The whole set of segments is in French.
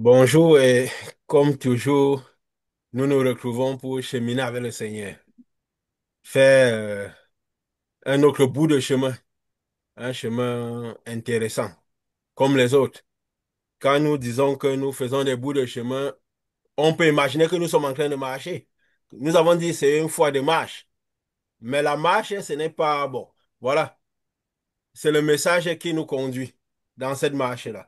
Bonjour et comme toujours, nous nous retrouvons pour cheminer avec le Seigneur. Faire un autre bout de chemin, un chemin intéressant, comme les autres. Quand nous disons que nous faisons des bouts de chemin, on peut imaginer que nous sommes en train de marcher. Nous avons dit c'est une fois de marche. Mais la marche, ce n'est pas bon. Voilà, c'est le message qui nous conduit dans cette marche-là.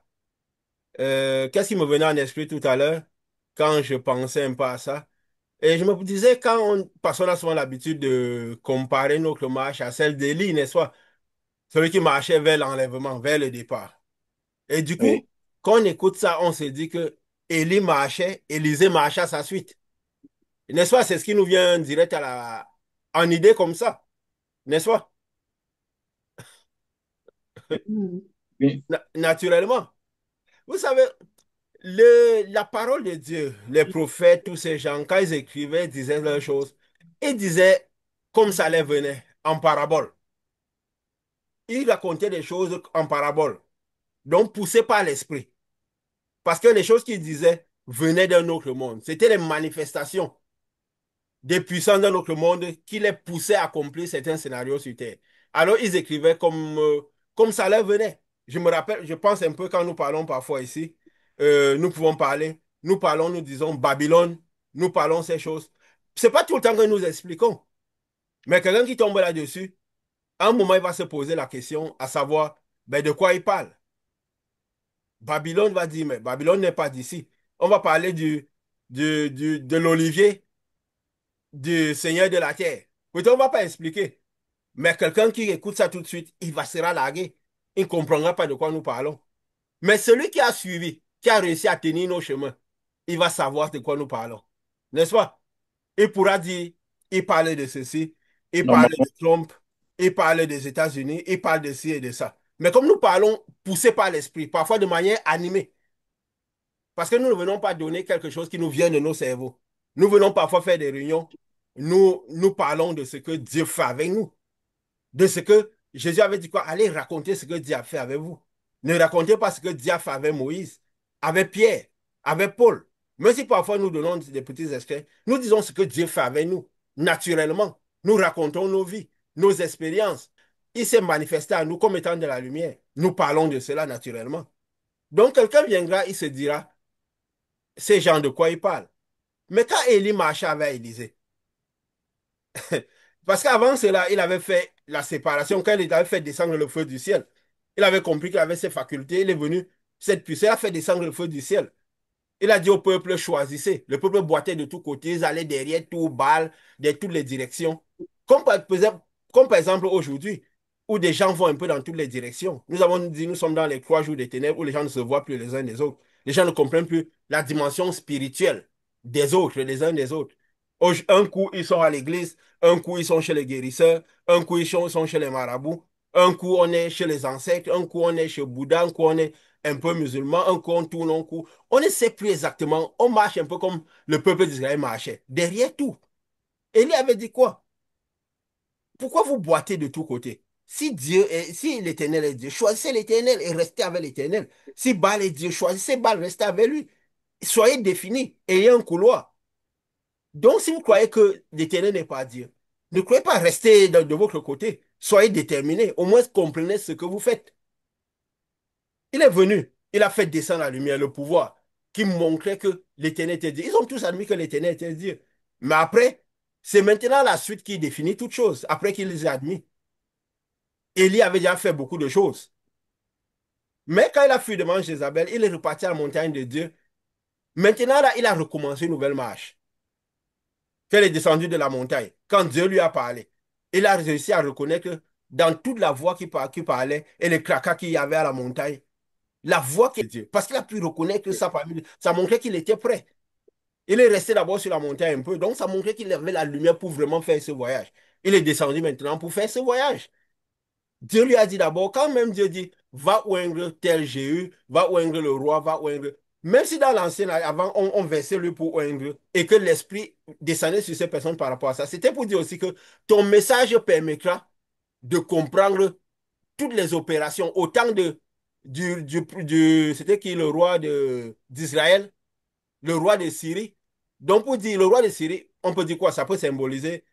Qu'est-ce qui me venait en esprit tout à l'heure quand je pensais un peu à ça? Et je me disais, parce qu'on a souvent l'habitude de comparer notre marche à celle d'Élie, n'est-ce pas? Celui qui marchait vers l'enlèvement, vers le départ. Et du coup, Oui. quand on écoute ça, on se dit que Élie marchait, Élisée marchait à sa suite. N'est-ce pas? C'est ce qui nous vient direct en idée comme ça, n'est-ce pas? Mhm. Oui. Naturellement. Vous savez, la parole de Dieu, les prophètes, tous ces gens, quand ils écrivaient, ils disaient leurs choses, ils disaient comme ça les venait, en parabole. Ils racontaient des choses en parabole, donc poussés par l'esprit. Parce que les choses qu'ils disaient venaient d'un autre monde. C'était les manifestations des puissants d'un autre monde qui les poussaient à accomplir certains scénarios sur Terre. Alors ils écrivaient comme ça leur venait. Je me rappelle, je pense un peu quand nous parlons parfois ici, nous pouvons parler, nous parlons, nous disons Babylone, nous parlons ces choses. C'est pas tout le temps que nous expliquons, mais quelqu'un qui tombe là-dessus, à un moment, il va se poser la question, à savoir, ben, de quoi il parle. Babylone va dire, mais Babylone n'est pas d'ici. On va parler de l'olivier du Seigneur de la terre. Peut-être on ne va pas expliquer. Mais quelqu'un qui écoute ça tout de suite, il va se larguer. Il ne comprendra pas de quoi nous parlons. Mais celui qui a suivi, qui a réussi à tenir nos chemins, il va savoir de quoi nous parlons. N'est-ce pas? Il pourra dire, il parlait de ceci, il parlait de Normalement, Trump, il parlait des États-Unis, il parle de ci et de ça. Mais comme nous parlons poussés par l'esprit, parfois de manière animée, parce que nous ne venons pas donner quelque chose qui nous vient de nos cerveaux. Nous venons parfois faire des réunions. Nous parlons de ce que Dieu fait avec nous. De ce que Jésus avait dit quoi? Allez raconter ce que Dieu a fait avec vous. Ne racontez pas ce que Dieu a fait avec Moïse, avec Pierre, avec Paul. Même si parfois nous donnons des petits extraits, nous disons ce que Dieu fait avec nous, naturellement. Nous racontons nos vies, nos expériences. Il s'est manifesté à nous comme étant de la lumière. Nous parlons de cela naturellement. Donc quelqu'un viendra, il se dira, ces gens de quoi ils parlent. Mais quand Élie marchait avec Élisée, parce qu'avant cela, il avait fait la séparation, quand il avait fait descendre le feu du ciel. Il avait compris qu'il avait ses facultés, il est venu, cette puissance, il a fait descendre le feu du ciel. Il a dit au peuple, choisissez. Le peuple boitait de tous côtés, ils allaient derrière tout bal, de toutes les directions. Comme comme par exemple aujourd'hui, où des gens vont un peu dans toutes les directions. Nous avons dit, nous sommes dans les 3 jours des ténèbres où les gens ne se voient plus les uns des autres. Les gens ne comprennent plus la dimension spirituelle des autres, les uns des autres. Un coup, ils sont à l'église, un coup, ils sont chez les guérisseurs, un coup, sont chez les marabouts, un coup, on est chez les ancêtres, un coup, on est chez Bouddha, un coup, on est un peu musulman, un coup, on tourne, un coup. On ne sait plus exactement. On marche un peu comme le peuple d'Israël marchait. Derrière tout. Élie avait dit quoi? Pourquoi vous boitez de tous côtés? Si l'Éternel est Dieu, choisissez l'Éternel et restez avec l'Éternel. Si Baal est Dieu, choisissez Baal, restez avec lui. Soyez définis, ayez un couloir. Donc, si vous croyez que l'Éternel n'est pas Dieu, ne croyez pas rester de votre côté. Soyez déterminés. Au moins, comprenez ce que vous faites. Il est venu, il a fait descendre la lumière, le pouvoir, qui montrait que l'Éternel était Dieu. Ils ont tous admis que l'Éternel était Dieu. Mais après, c'est maintenant la suite qui définit toutes choses, après qu'ils les aient admis. Élie avait déjà fait beaucoup de choses. Mais quand il a fui devant Jézabel, il est reparti à la montagne de Dieu. Maintenant, là, il a recommencé une nouvelle marche. Quand il est descendu de la montagne, quand Dieu lui a parlé, il a réussi à reconnaître que dans toute la voix qui parlait et les cracas qu'il y avait à la montagne, la voix qui est Dieu. Parce qu'il a pu reconnaître que ça montrait qu'il était prêt. Il est resté d'abord sur la montagne un peu, donc ça montrait qu'il avait la lumière pour vraiment faire ce voyage. Il est descendu maintenant pour faire ce voyage. Dieu lui a dit d'abord, quand même Dieu dit, va oindre tel Jéhu, va oindre le roi, va oindre. Même si dans l'ancien, avant, on versait lui pour oindre et que l'esprit descendait sur ces personnes par rapport à ça, c'était pour dire aussi que ton message permettra de comprendre toutes les opérations, autant c'était qui le roi d'Israël, le roi de Syrie. Donc, pour dire le roi de Syrie, on peut dire quoi? Ça peut symboliser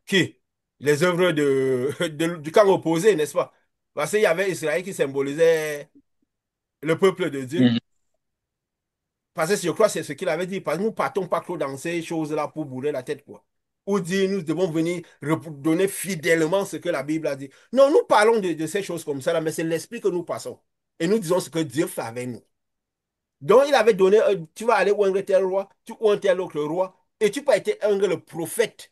qui? Les œuvres du camp opposé, n'est-ce pas? Parce qu'il y avait Israël qui symbolisait le peuple de Dieu. Mhm. Parce que je crois que c'est ce qu'il avait dit. Parce que nous partons pas trop dans ces choses-là pour bourrer la tête, quoi. Ou dire, nous devons venir donner fidèlement ce que la Bible a dit. Non, nous parlons de ces choses comme ça, là, mais c'est l'esprit que nous passons. Et nous disons ce que Dieu fait avec nous. Donc, il avait donné, tu vas aller oindre tel roi, tu oindres tel autre roi, et tu peux être le prophète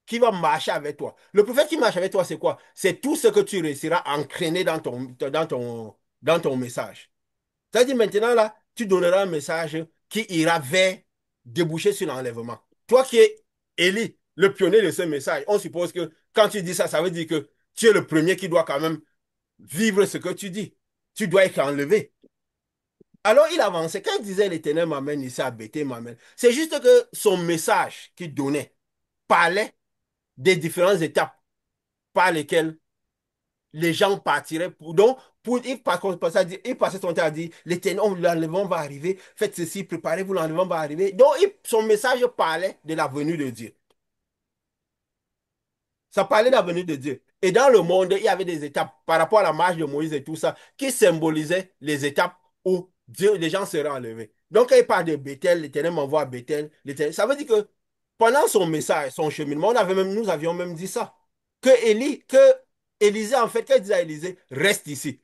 qui va marcher avec toi. Le prophète qui marche avec toi, c'est quoi? C'est tout ce que tu réussiras à entraîner dans ton message. C'est-à-dire maintenant, là, tu donneras un message qui ira vers déboucher sur l'enlèvement. Toi qui es Élie, le pionnier de ce message, on suppose que quand tu dis ça, ça veut dire que tu es le premier qui doit quand même vivre ce que tu dis. Tu dois être enlevé. Alors il avançait. Quand il disait l'Éternel m'amène ici à Bethel m'amène, c'est juste que son message qu'il donnait parlait des différentes étapes par lesquelles les gens partiraient pour. Donc, il passait son temps à dire l'Éternel, l'enlèvement va arriver, faites ceci, préparez-vous, l'enlèvement va arriver. Donc, son message parlait de la venue de Dieu. Ça parlait de la venue de Dieu. Et dans le monde, il y avait des étapes par rapport à la marche de Moïse et tout ça qui symbolisaient les étapes où Dieu, les gens seraient enlevés. Donc, quand il parle de Bethel, l'Éternel m'envoie à Bethel. Ça veut dire que pendant son message, son cheminement, nous avions même dit ça. Que Élisée, en fait, quand il disait à Élisée, reste ici,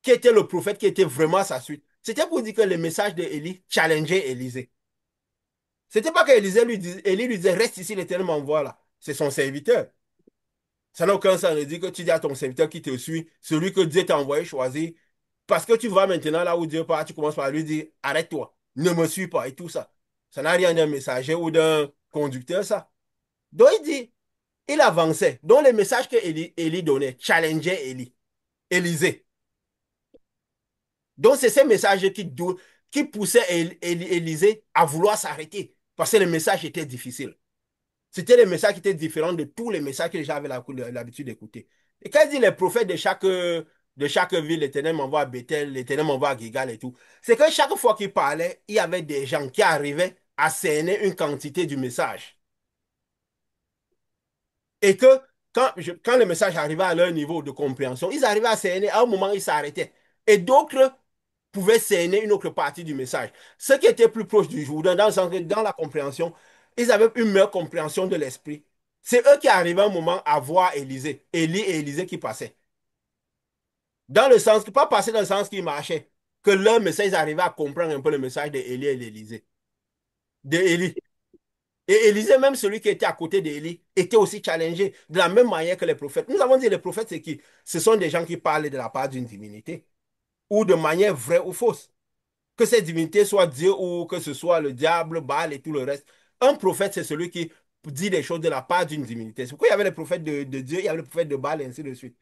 qui était le prophète qui était vraiment à sa suite, c'était pour dire que le message d'Élie challengeait Élisée. C'était pas qu'Élisée Élie lui disait, reste ici, l'Éternel m'envoie là. C'est son serviteur. Ça n'a aucun sens de dire que tu dis à ton serviteur qui te suit, celui que Dieu t'a envoyé choisir, parce que tu vas maintenant là où Dieu part, tu commences par lui dire, arrête-toi, ne me suis pas et tout ça. Ça n'a rien d'un messager ou d'un conducteur, ça. Donc il dit, il avançait. Donc les messages que Élie donnait challengeaient Élisée. Donc c'est ces messages qui poussaient Élisée à vouloir s'arrêter, parce que les messages étaient difficiles. C'était les messages qui étaient différents de tous les messages que les gens avaient l'habitude d'écouter. Et quand il dit les prophètes de chaque ville, l'Éternel m'envoie à Bethel, l'Éternel m'envoie à Gigal et tout, c'est que chaque fois qu'il parlait, il y avait des gens qui arrivaient à cerner une quantité du message. Et que quand le message arrivait à leur niveau de compréhension, ils arrivaient à cerner, à un moment, ils s'arrêtaient. Et d'autres pouvaient cerner une autre partie du message. Ceux qui étaient plus proches du Jourdain, dans le sens que dans la compréhension, ils avaient une meilleure compréhension de l'esprit. C'est eux qui arrivaient un moment à voir Élisée, Élie et Élisée qui passaient. Dans le sens, pas passer dans le sens qui marchait, que leur message, ils arrivaient à comprendre un peu le message d'Élie et d'Élisée, d'Élie. Et Élisée, même celui qui était à côté d'Élie, était aussi challengé de la même manière que les prophètes. Nous avons dit les prophètes, c'est qui? Ce sont des gens qui parlent de la part d'une divinité, ou de manière vraie ou fausse. Que cette divinité soit Dieu ou que ce soit le diable, Baal et tout le reste. Un prophète, c'est celui qui dit des choses de la part d'une divinité. C'est pourquoi il y avait les prophètes de Dieu, il y avait les prophètes de Baal et ainsi de suite.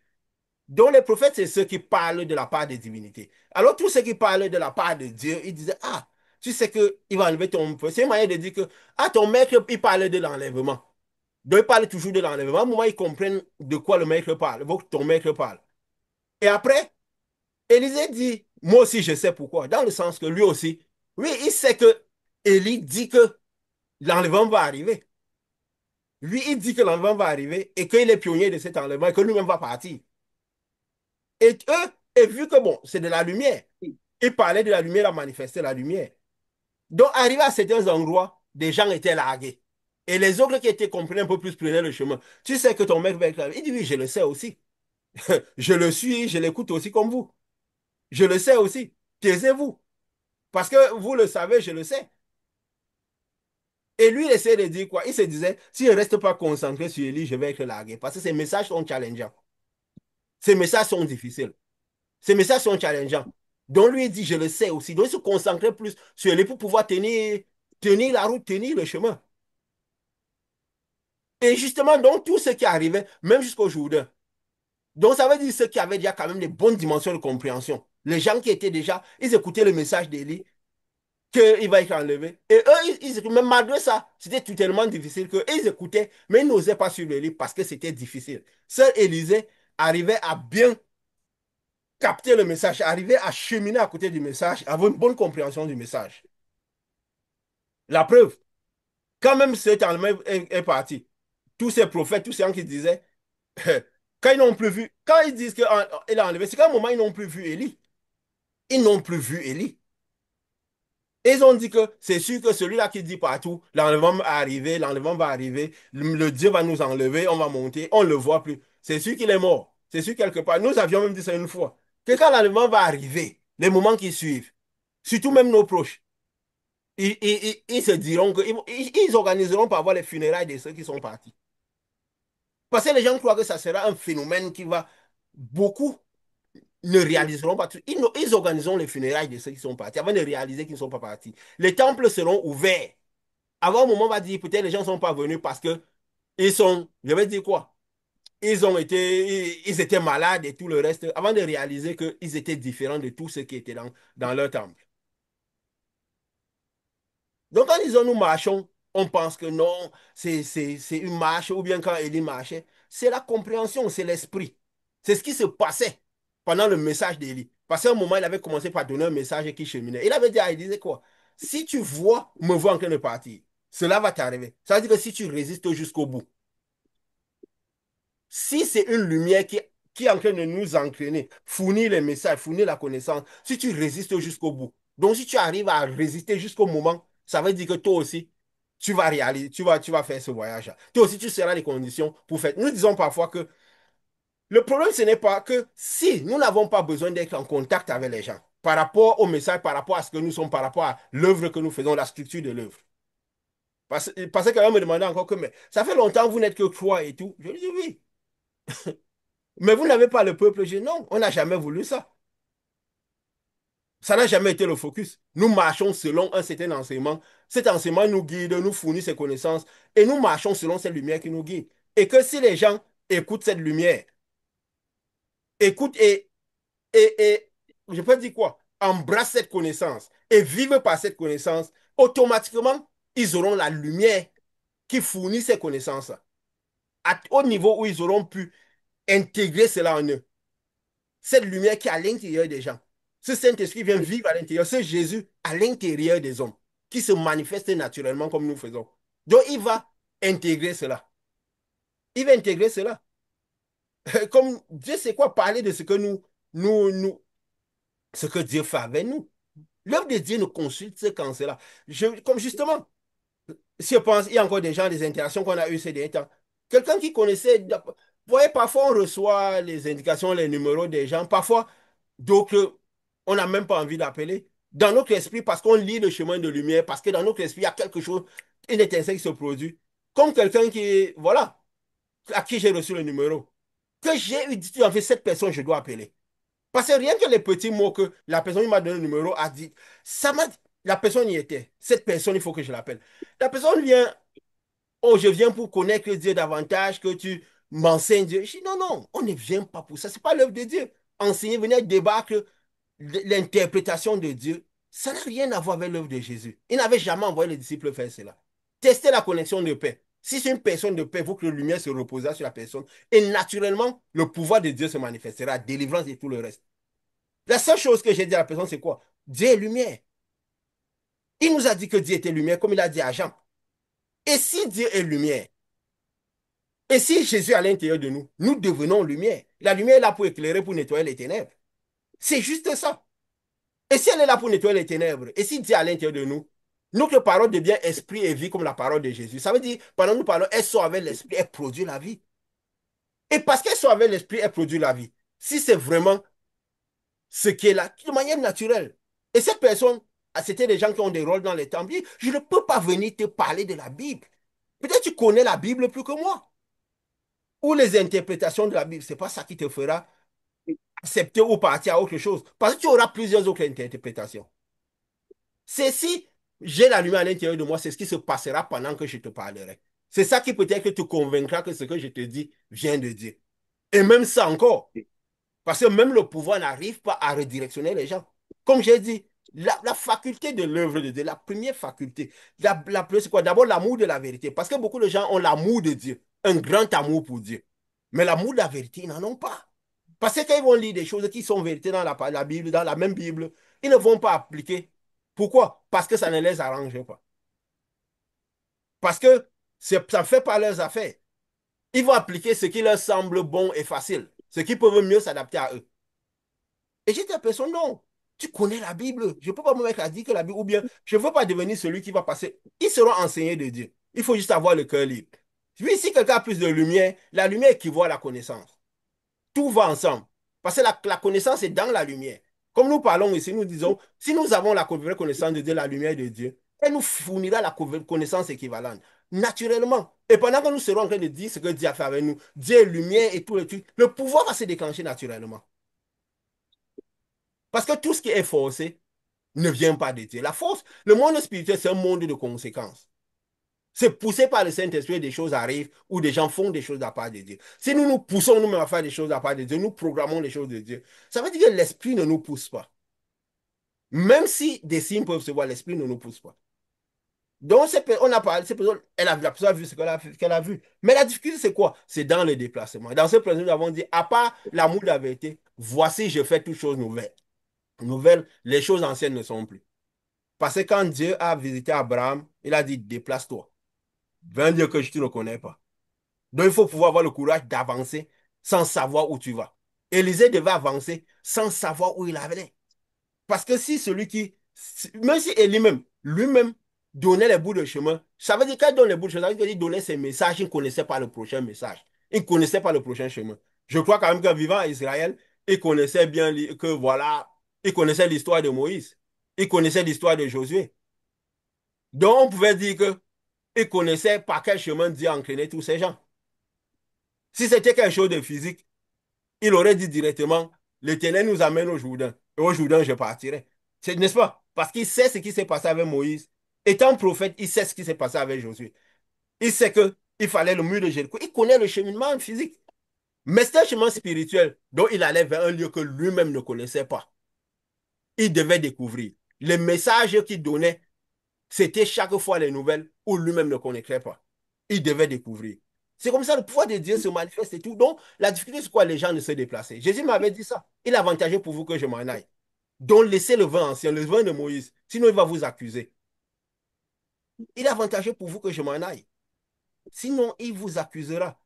Donc les prophètes, c'est ceux qui parlent de la part des divinités. Alors tous ceux qui parlent de la part de Dieu, ils disaient, ah, tu sais qu'il va enlever ton... C'est une manière de dire que, ah, ton maître, il parle de l'enlèvement. Donc il parle toujours de l'enlèvement. À un moment, ils comprennent de quoi le maître parle, ton maître parle. Et après, Élisée dit, moi aussi je sais pourquoi. Dans le sens que lui aussi, oui, il sait que Élie dit que l'enlèvement va arriver. Lui, il dit que l'enlèvement va arriver et qu'il est pionnier de cet enlèvement et que lui-même va partir. Et eux, et vu que bon, c'est de la lumière, il parlait de la lumière, il a manifesté la lumière. Donc, arrivé à certains endroits, des gens étaient largués. Et les autres qui étaient compris un peu plus prenaient le chemin. Tu sais que ton mec va être là. Il dit, oui, je le sais aussi. Je le suis, je l'écoute aussi comme vous. Je le sais aussi. Taisez-vous. Parce que vous le savez, je le sais. Et lui, il essayait de dire quoi? Il se disait, si je ne reste pas concentré sur Élie, je vais être largué. Parce que ces messages sont challengeants. Ces messages sont difficiles. Ces messages sont challengeants. Donc lui, il dit, je le sais aussi. Donc il se concentrait plus sur Élie pour pouvoir tenir la route, tenir le chemin. Et justement, donc, tout ce qui arrivait, même jusqu'au Jourdain. Donc, ça veut dire ceux qui avaient déjà quand même des bonnes dimensions de compréhension. Les gens qui étaient déjà, ils écoutaient le message d'Élie, qu'il va être enlevé. Et eux, même malgré ça, c'était tout tellement difficile qu'eux, ils écoutaient, mais ils n'osaient pas suivre Élie parce que c'était difficile. Seul Élisée arrivait à bien capter le message, arriver à cheminer à côté du message, avoir une bonne compréhension du message. La preuve, quand même cet enlèvement est parti, tous ces prophètes, tous ces gens qui disaient, quand ils n'ont plus vu, quand ils disent qu'il a enlevé, c'est qu'à un moment, ils n'ont plus vu Élie. Ils n'ont plus vu Élie. Ils ont dit que c'est sûr que celui-là qui dit partout, l'enlèvement va arriver, le Dieu va nous enlever, on va monter, on ne le voit plus. C'est sûr qu'il est mort. C'est sûr quelque part. Nous avions même dit ça une fois. Que quand l'enlèvement va arriver, les moments qui suivent, surtout même nos proches, ils se diront que ils organiseront par avoir les funérailles de ceux qui sont partis. Parce que les gens croient que ça sera un phénomène qui va beaucoup ne réaliseront pas tout. Ils organiseront les funérailles de ceux qui sont partis avant de réaliser qu'ils ne sont pas partis. Les temples seront ouverts. Avant un moment, on va dire peut-être les gens ne sont pas venus parce que ils sont, je vais dire quoi? Ils étaient malades et tout le reste, avant de réaliser qu'ils étaient différents de tous ceux qui étaient dans leur temple. Donc, quand ils disons nous marchons, on pense que non, c'est une marche, ou bien quand Élie marchait, c'est la compréhension, c'est l'esprit. C'est ce qui se passait pendant le message d'Élie. Parce qu'à un moment, il avait commencé par donner un message qui cheminait. Il avait dit, il disait quoi? Si tu vois, me vois en train de partir, cela va t'arriver. Ça veut dire que si tu résistes jusqu'au bout, si c'est une lumière qui est en train de nous entraîner, fournir les messages, fournir la connaissance, si tu résistes jusqu'au bout, donc si tu arrives à résister jusqu'au moment, ça veut dire que toi aussi, tu vas réaliser, tu vas faire ce voyage-là. Toi aussi, tu seras les conditions pour faire. Nous disons parfois que le problème, ce n'est pas que si nous n'avons pas besoin d'être en contact avec les gens, par rapport au message, par rapport à ce que nous sommes, par rapport à l'œuvre que nous faisons, la structure de l'œuvre. Parce que quelqu'un me demandait encore que, mais ça fait longtemps que vous n'êtes que trois et tout. Je lui dis oui. Mais vous n'avez pas le peuple. Je dis non, on n'a jamais voulu ça. Ça n'a jamais été le focus. Nous marchons selon un certain enseignement. Cet enseignement nous guide, nous fournit ses connaissances et nous marchons selon cette lumière qui nous guide. Et que si les gens écoutent cette lumière, écoutent et je peux dire quoi? Embrassent cette connaissance et vivent par cette connaissance, automatiquement, ils auront la lumière qui fournit ces connaissances au niveau où ils auront pu intégrer cela en eux. Cette lumière qui est à l'intérieur des gens. Ce Saint-Esprit vient vivre à l'intérieur. Ce Jésus à l'intérieur des hommes, qui se manifeste naturellement comme nous faisons. Donc, il va intégrer cela. Il va intégrer cela. Comme Dieu sait quoi parler de ce que ce que Dieu fait avec nous. L'œuvre de Dieu nous consulte qu'en cela. Comme justement, si je pense, il y a encore des gens, des interactions qu'on a eues ces derniers temps. Quelqu'un qui connaissait, vous voyez, parfois on reçoit les indications, les numéros des gens. Parfois, d'autres, on n'a même pas envie d'appeler. Dans notre esprit, parce qu'on lit le chemin de lumière, parce que dans notre esprit, il y a quelque chose, une étincelle qui se produit. Comme quelqu'un qui, voilà, à qui j'ai reçu le numéro. Que j'ai eu dit, en fait, cette personne, je dois appeler. Parce que rien que les petits mots que la personne qui m'a donné le numéro a dit, ça m'a la personne y était. Cette personne, il faut que je l'appelle. La personne vient, oh, je viens pour connaître Dieu davantage, que tu m'enseignes Dieu. Je dis, non, non, on ne vient pas pour ça. Ce n'est pas l'œuvre de Dieu. Enseigner, venir débattre l'interprétation de Dieu, ça n'a rien à voir avec l'œuvre de Jésus. Il n'avait jamais envoyé les disciples faire cela. Tester la connexion de paix. Si c'est une personne de paix, il faut que la lumière se reposera sur la personne. Et naturellement, le pouvoir de Dieu se manifestera, délivrance et tout le reste. La seule chose que j'ai dit à la personne, c'est quoi? Dieu est lumière. Il nous a dit que Dieu était lumière, comme il a dit à Jean. Et si Dieu est lumière, et si Jésus est à l'intérieur de nous, nous devenons lumière. La lumière est là pour éclairer, pour nettoyer les ténèbres. C'est juste ça. Et si elle est là pour nettoyer les ténèbres, et si Dieu est à l'intérieur de nous, notre parole devient esprit et vie comme la parole de Jésus. Ça veut dire, pendant que nous parlons, elle sort avec l'esprit, elle produit la vie. Et parce qu'elle sort avec l'esprit, elle produit la vie. Si c'est vraiment ce qui est là, de manière naturelle. Et cette personne, c'était des gens qui ont des rôles dans les temples. Je ne peux pas venir te parler de la Bible. Peut-être tu connais la Bible plus que moi. Ou les interprétations de la Bible. Ce n'est pas ça qui te fera accepter ou partir à autre chose. Parce que tu auras plusieurs autres interprétations. C'est si j'ai la lumière à l'intérieur de moi, c'est ce qui se passera pendant que je te parlerai. C'est ça qui peut-être te convaincra que ce que je te dis vient de Dieu. Et même ça encore. Parce que même le pouvoir n'arrive pas à redirectionner les gens. Comme j'ai dit, la faculté de l'œuvre de Dieu, la première faculté, c'est quoi? D'abord, l'amour de la vérité. Parce que beaucoup de gens ont l'amour de Dieu, un grand amour pour Dieu. Mais l'amour de la vérité, ils n'en ont pas. Parce que quand ils vont lire des choses qui sont vérités dans la Bible, dans la même Bible, ils ne vont pas appliquer. Pourquoi? Parce que ça ne les arrange pas. Parce que ça ne fait pas leurs affaires. Ils vont appliquer ce qui leur semble bon et facile, ce qui peut mieux s'adapter à eux. Et j'ai dit à personne, non, tu connais la Bible. Je ne peux pas me mettre à dire que la Bible, ou bien je ne veux pas devenir celui qui va passer. Ils seront enseignés de Dieu. Il faut juste avoir le cœur libre. Oui, si quelqu'un a plus de lumière, la lumière équivaut à la connaissance. Tout va ensemble. Parce que la connaissance est dans la lumière. Comme nous parlons ici, nous disons, si nous avons la vraie connaissance de Dieu, la lumière de Dieu, elle nous fournira la connaissance équivalente, naturellement. Et pendant que nous serons en train de dire ce que Dieu a fait avec nous, Dieu est lumière et tout le truc, le pouvoir va se déclencher naturellement. Parce que tout ce qui est forcé ne vient pas de Dieu. La force, le monde spirituel, c'est un monde de conséquences. C'est poussé par le Saint-Esprit, des choses arrivent ou des gens font des choses à part de Dieu. Si nous nous poussons nous-mêmes à faire des choses à part de Dieu, nous programmons les choses de Dieu. Ça veut dire que l'Esprit ne nous pousse pas. Même si des signes peuvent se voir, l'Esprit ne nous pousse pas. Donc, on a parlé, cette personne, la personne a vu ce qu'elle a vu. Mais la difficulté, c'est quoi? C'est dans le déplacement. Dans ce principe, nous avons dit, à part l'amour de la vérité, voici, je fais toutes choses nouvelles. Nouvelles, les choses anciennes ne sont plus. Parce que quand Dieu a visité Abraham, il a dit, déplace-toi. Va dire que je ne te connais pas. Donc, il faut pouvoir avoir le courage d'avancer sans savoir où tu vas. Élisée devait avancer sans savoir où il allait. Parce que si celui qui, même si Élie même, lui-même donnait les bouts de chemin, ça veut dire qu'il donne les bouts de chemin, ça veut dire qu'il donnait ses messages, il ne connaissait pas le prochain message. Il ne connaissait pas le prochain chemin. Je crois quand même qu'en vivant à Israël, il connaissait bien que voilà, il connaissait l'histoire de Moïse. Il connaissait l'histoire de Josué. Donc, on pouvait dire que il connaissait par quel chemin Dieu a entraîné tous ces gens. Si c'était quelque chose de physique, il aurait dit directement, l'Éternel nous amène au Jourdain. Et au Jourdain, je partirai. N'est-ce pas? Parce qu'il sait ce qui s'est passé avec Moïse. Étant prophète, il sait ce qui s'est passé avec Josué. Il sait qu'il fallait le mur de Jéricho. Il connaît le cheminement physique. Mais c'est un chemin spirituel dont il allait vers un lieu que lui-même ne connaissait pas. Il devait découvrir. Les messages qu'il donnait, c'était chaque fois les nouvelles où lui-même ne connaissait pas. Il devait découvrir. C'est comme ça le pouvoir de Dieu se manifeste et tout. Donc, la difficulté, c'est quoi? Les gens ne se déplacer. Jésus m'avait dit ça. Il est avantageux pour vous que je m'en aille. Donc, laissez le vin ancien, le vin de Moïse. Sinon, il va vous accuser. Il est avantageux pour vous que je m'en aille. Sinon, il vous accusera.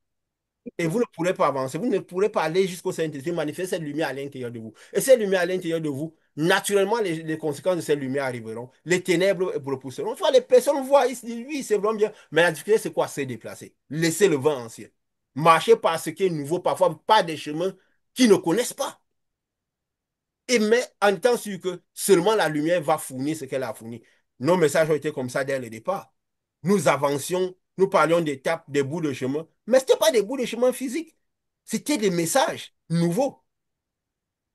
Et vous ne pourrez pas avancer. Vous ne pourrez pas aller jusqu'au Saint-Esprit, manifester cette lumière à l'intérieur de vous. Et cette lumière à l'intérieur de vous, naturellement, les conséquences de cette lumière arriveront. Les ténèbres repousseront. Tu vois, les personnes voient, ils se disent, oui, c'est vraiment bien. Mais la difficulté, c'est quoi? C'est déplacer. Laisser le vent ancien. Marcher par ce qui est nouveau, parfois pas des chemins qu'ils ne connaissent pas. Et mais en étant sûr que seulement la lumière va fournir ce qu'elle a fourni. Nos messages ont été comme ça dès le départ. Nous avancions, nous parlions d'étapes, des bouts de chemin, mais ce n'était pas des bouts de chemin physiques. C'était des messages nouveaux.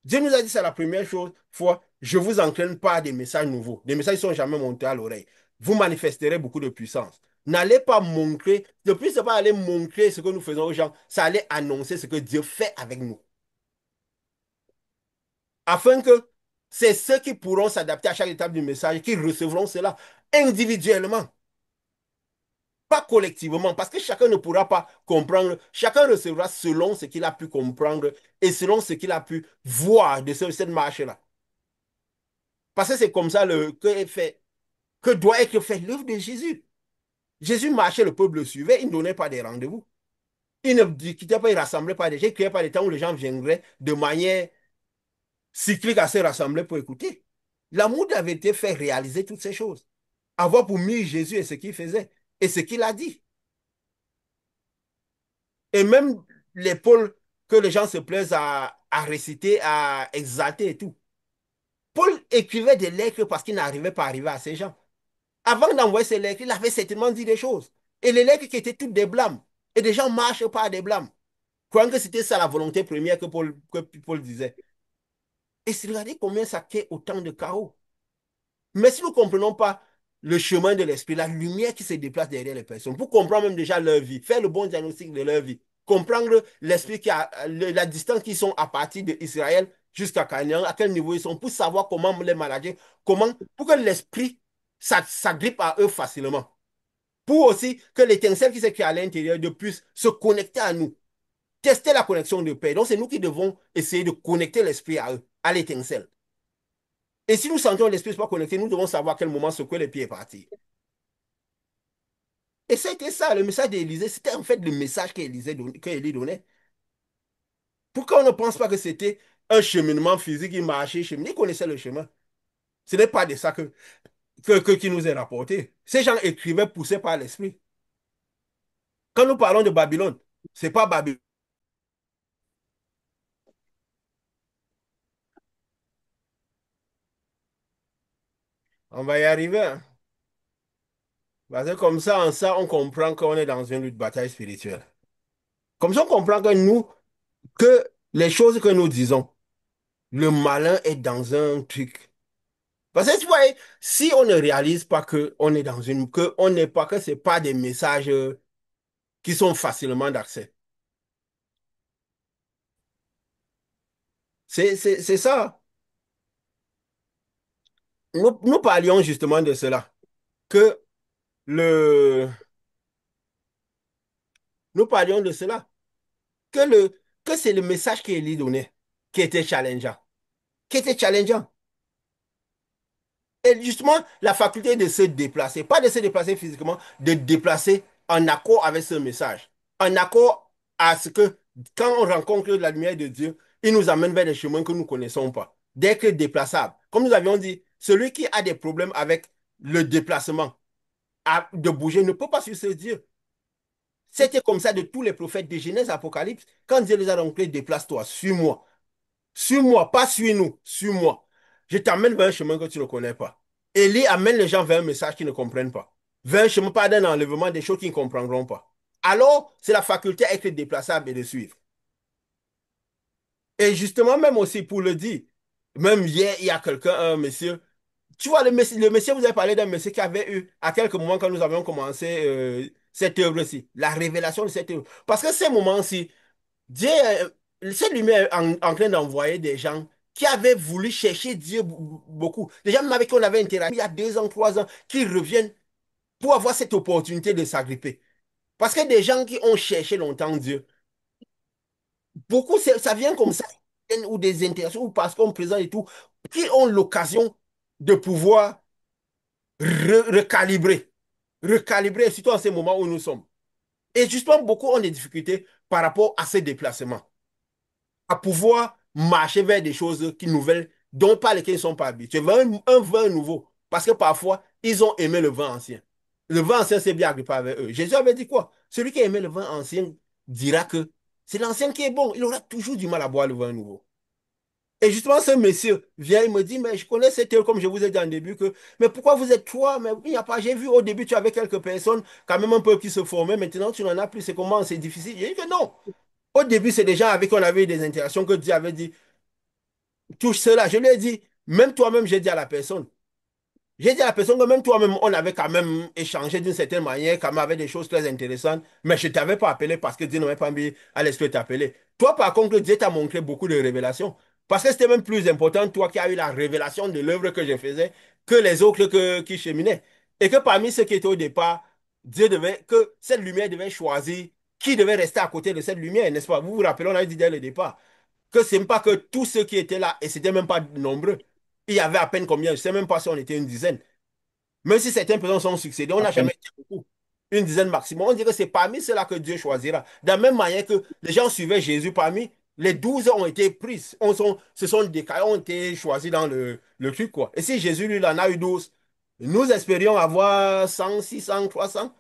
Dieu nous a dit, c'est la première chose, fois, je ne vous entraîne pas des messages nouveaux. Des messages qui ne sont jamais montés à l'oreille. Vous manifesterez beaucoup de puissance. N'allez pas montrer, de plus, ce n'est pas aller montrer ce que nous faisons aux gens, ça allait annoncer ce que Dieu fait avec nous. Afin que c'est ceux qui pourront s'adapter à chaque étape du message qui recevront cela individuellement, pas collectivement, parce que chacun ne pourra pas comprendre. Chacun recevra selon ce qu'il a pu comprendre et selon ce qu'il a pu voir de cette marche-là. Parce que c'est comme ça que doit être fait l'œuvre de Jésus. Jésus marchait, le peuple le suivait, il ne donnait pas des rendez-vous. Il ne quittait pas, il ne rassemblait pas des gens, il ne créait pas des temps où les gens viendraient de manière cyclique à se rassembler pour écouter. L'amour de la vérité fait réaliser toutes ces choses. Avoir pour mieux Jésus et ce qu'il faisait et ce qu'il a dit. Et même l'épaule que les gens se plaisent à réciter, à exalter et tout. Paul écrivait des lettres parce qu'il n'arrivait pas à arriver à ces gens. Avant d'envoyer ces lettres, il avait certainement dit des choses. Et les lettres qui étaient toutes des blâmes. Et des gens marchent par des blâmes. Croyant que c'était ça la volonté première que Paul disait. Et c'est regardez combien ça crée autant de chaos. Mais si nous ne comprenons pas le chemin de l'esprit, la lumière qui se déplace derrière les personnes, pour comprendre même déjà leur vie, faire le bon diagnostic de leur vie, comprendre l'esprit la distance qu'ils sont à partir d'Israël jusqu'à Canaan, à quel niveau ils sont, pour savoir comment les manager, pour que l'esprit s'agrippe à eux facilement. Pour aussi que l'étincelle qui s'est créée à l'intérieur de puisse se connecter à nous. tester la connexion de paix. Donc, c'est nous qui devons essayer de connecter l'esprit à eux, à l'étincelle. Et si nous sentons l'esprit n'est pas connecté, nous devons savoir à quel moment secouer les pieds et partir. Et c'était ça, le message d'Élisée, c'était en fait le message qu'Élie donnait. Pourquoi on ne pense pas que c'était un cheminement physique, il marchait, il cheminait, il connaissait le chemin. Ce n'est pas de ça qui nous est rapporté. Ces gens écrivaient poussés par l'esprit. Quand nous parlons de Babylone, c'est pas Babylone. On va y arriver, hein. Parce que comme ça, en ça, on comprend qu'on est dans une lutte bataille spirituelle. Comme ça, on comprend que nous, que les choses que nous disons, le malin est dans un truc. Parce que tu vois, si on ne réalise pas que on est dans une, que on n'est pas, que c'est pas des messages qui sont facilement d'accès. C'est ça. Nous parlions justement de cela. Que le, nous parlions de cela. Que que c'est le message qu'Élie donnait qui était challengeant. Qui était challengeant. Et justement, la faculté de se déplacer, pas de se déplacer physiquement, de déplacer en accord avec ce message. En accord à ce que, quand on rencontre la lumière de Dieu, il nous amène vers des chemins que nous ne connaissons pas. D'être déplaçable. Comme nous avions dit, celui qui a des problèmes avec le déplacement, de bouger, ne peut pas suivre ce Dieu. C'était comme ça de tous les prophètes de Genèse, Apocalypse. Quand Dieu les a rencontrés, déplace-toi, suis-moi. Suis-moi, pas suis-nous, suis-moi. Je t'amène vers un chemin que tu ne connais pas. Élie amène les gens vers un message qu'ils ne comprennent pas. Vers un chemin, pas d'un enlèvement, des choses qu'ils ne comprendront pas. Alors, c'est la faculté à être déplaçable et de suivre. Et justement, même aussi pour le dire, même hier, il y a quelqu'un, un monsieur, tu vois, le monsieur, vous avez parlé d'un monsieur qui avait eu, à quelques moments, quand nous avions commencé cette œuvre-ci, la révélation de cette œuvre. Parce que ces moments-ci, Dieu, cette lumière est en train d'envoyer des gens qui avaient voulu chercher Dieu beaucoup. Des gens même avec qui on avait interagi il y a 2 ans, 3 ans, qui reviennent pour avoir cette opportunité de s'agripper. Parce que des gens qui ont cherché longtemps Dieu, beaucoup, ça vient comme ça, ou des interactions, ou parce qu'on présente et tout, qui ont l'occasion de pouvoir recalibrer. Recalibrer, surtout en ces moments où nous sommes. Et justement, beaucoup ont des difficultés par rapport à ces déplacements, à pouvoir marcher vers des choses qui nouvelles dont par lesquelles ils ne sont pas habitués. Un vin nouveau. Parce que parfois, ils ont aimé le vin ancien. Le vin ancien s'est bien agrippé avec eux. Jésus avait dit quoi? Celui qui a aimé le vin ancien dira que c'est l'ancien qui est bon. Il aura toujours du mal à boire le vin nouveau. Et justement, ce monsieur vient, il me dit, mais je connais cette heure, comme je vous ai dit en début, que, mais pourquoi vous êtes trois? Mais il n'y a pas, j'ai vu au début, tu avais quelques personnes, quand même un peu qui se formaient, maintenant tu n'en as plus, c'est comment, c'est difficile. J'ai dit que non. Au début, c'est des gens avec qui on avait eu des interactions que Dieu avait dit, touche cela. Je lui ai dit, même toi-même, j'ai dit à la personne. J'ai dit à la personne que même toi-même, on avait quand même échangé d'une certaine manière, quand même avec des choses très intéressantes, mais je ne t'avais pas appelé parce que Dieu n'avait pas mis à l'esprit de t'appeler. Toi, par contre, Dieu t'a montré beaucoup de révélations. Parce que c'était même plus important, toi qui as eu la révélation de l'œuvre que je faisais, que les autres qui cheminaient. Et que parmi ceux qui étaient au départ, que cette lumière devait choisir qui devait rester à côté de cette lumière, n'est-ce pas? Vous vous rappelez, on avait dit dès le départ que ce n'est pas que tous ceux qui étaient là, et c'était même pas nombreux, il y avait à peine combien, je ne sais même pas si on était une dizaine. Même si certaines personnes sont succédées, on à n'a jamais peine. été beaucoup. Une dizaine maximum. On dirait que c'est parmi ceux-là que Dieu choisira. De la même manière que les gens suivaient Jésus parmi, les 12 ont été pris, se sont décalés, ont été choisis dans le truc, quoi. Et si Jésus, lui, il en a eu 12, nous espérions avoir 100, 600, 300.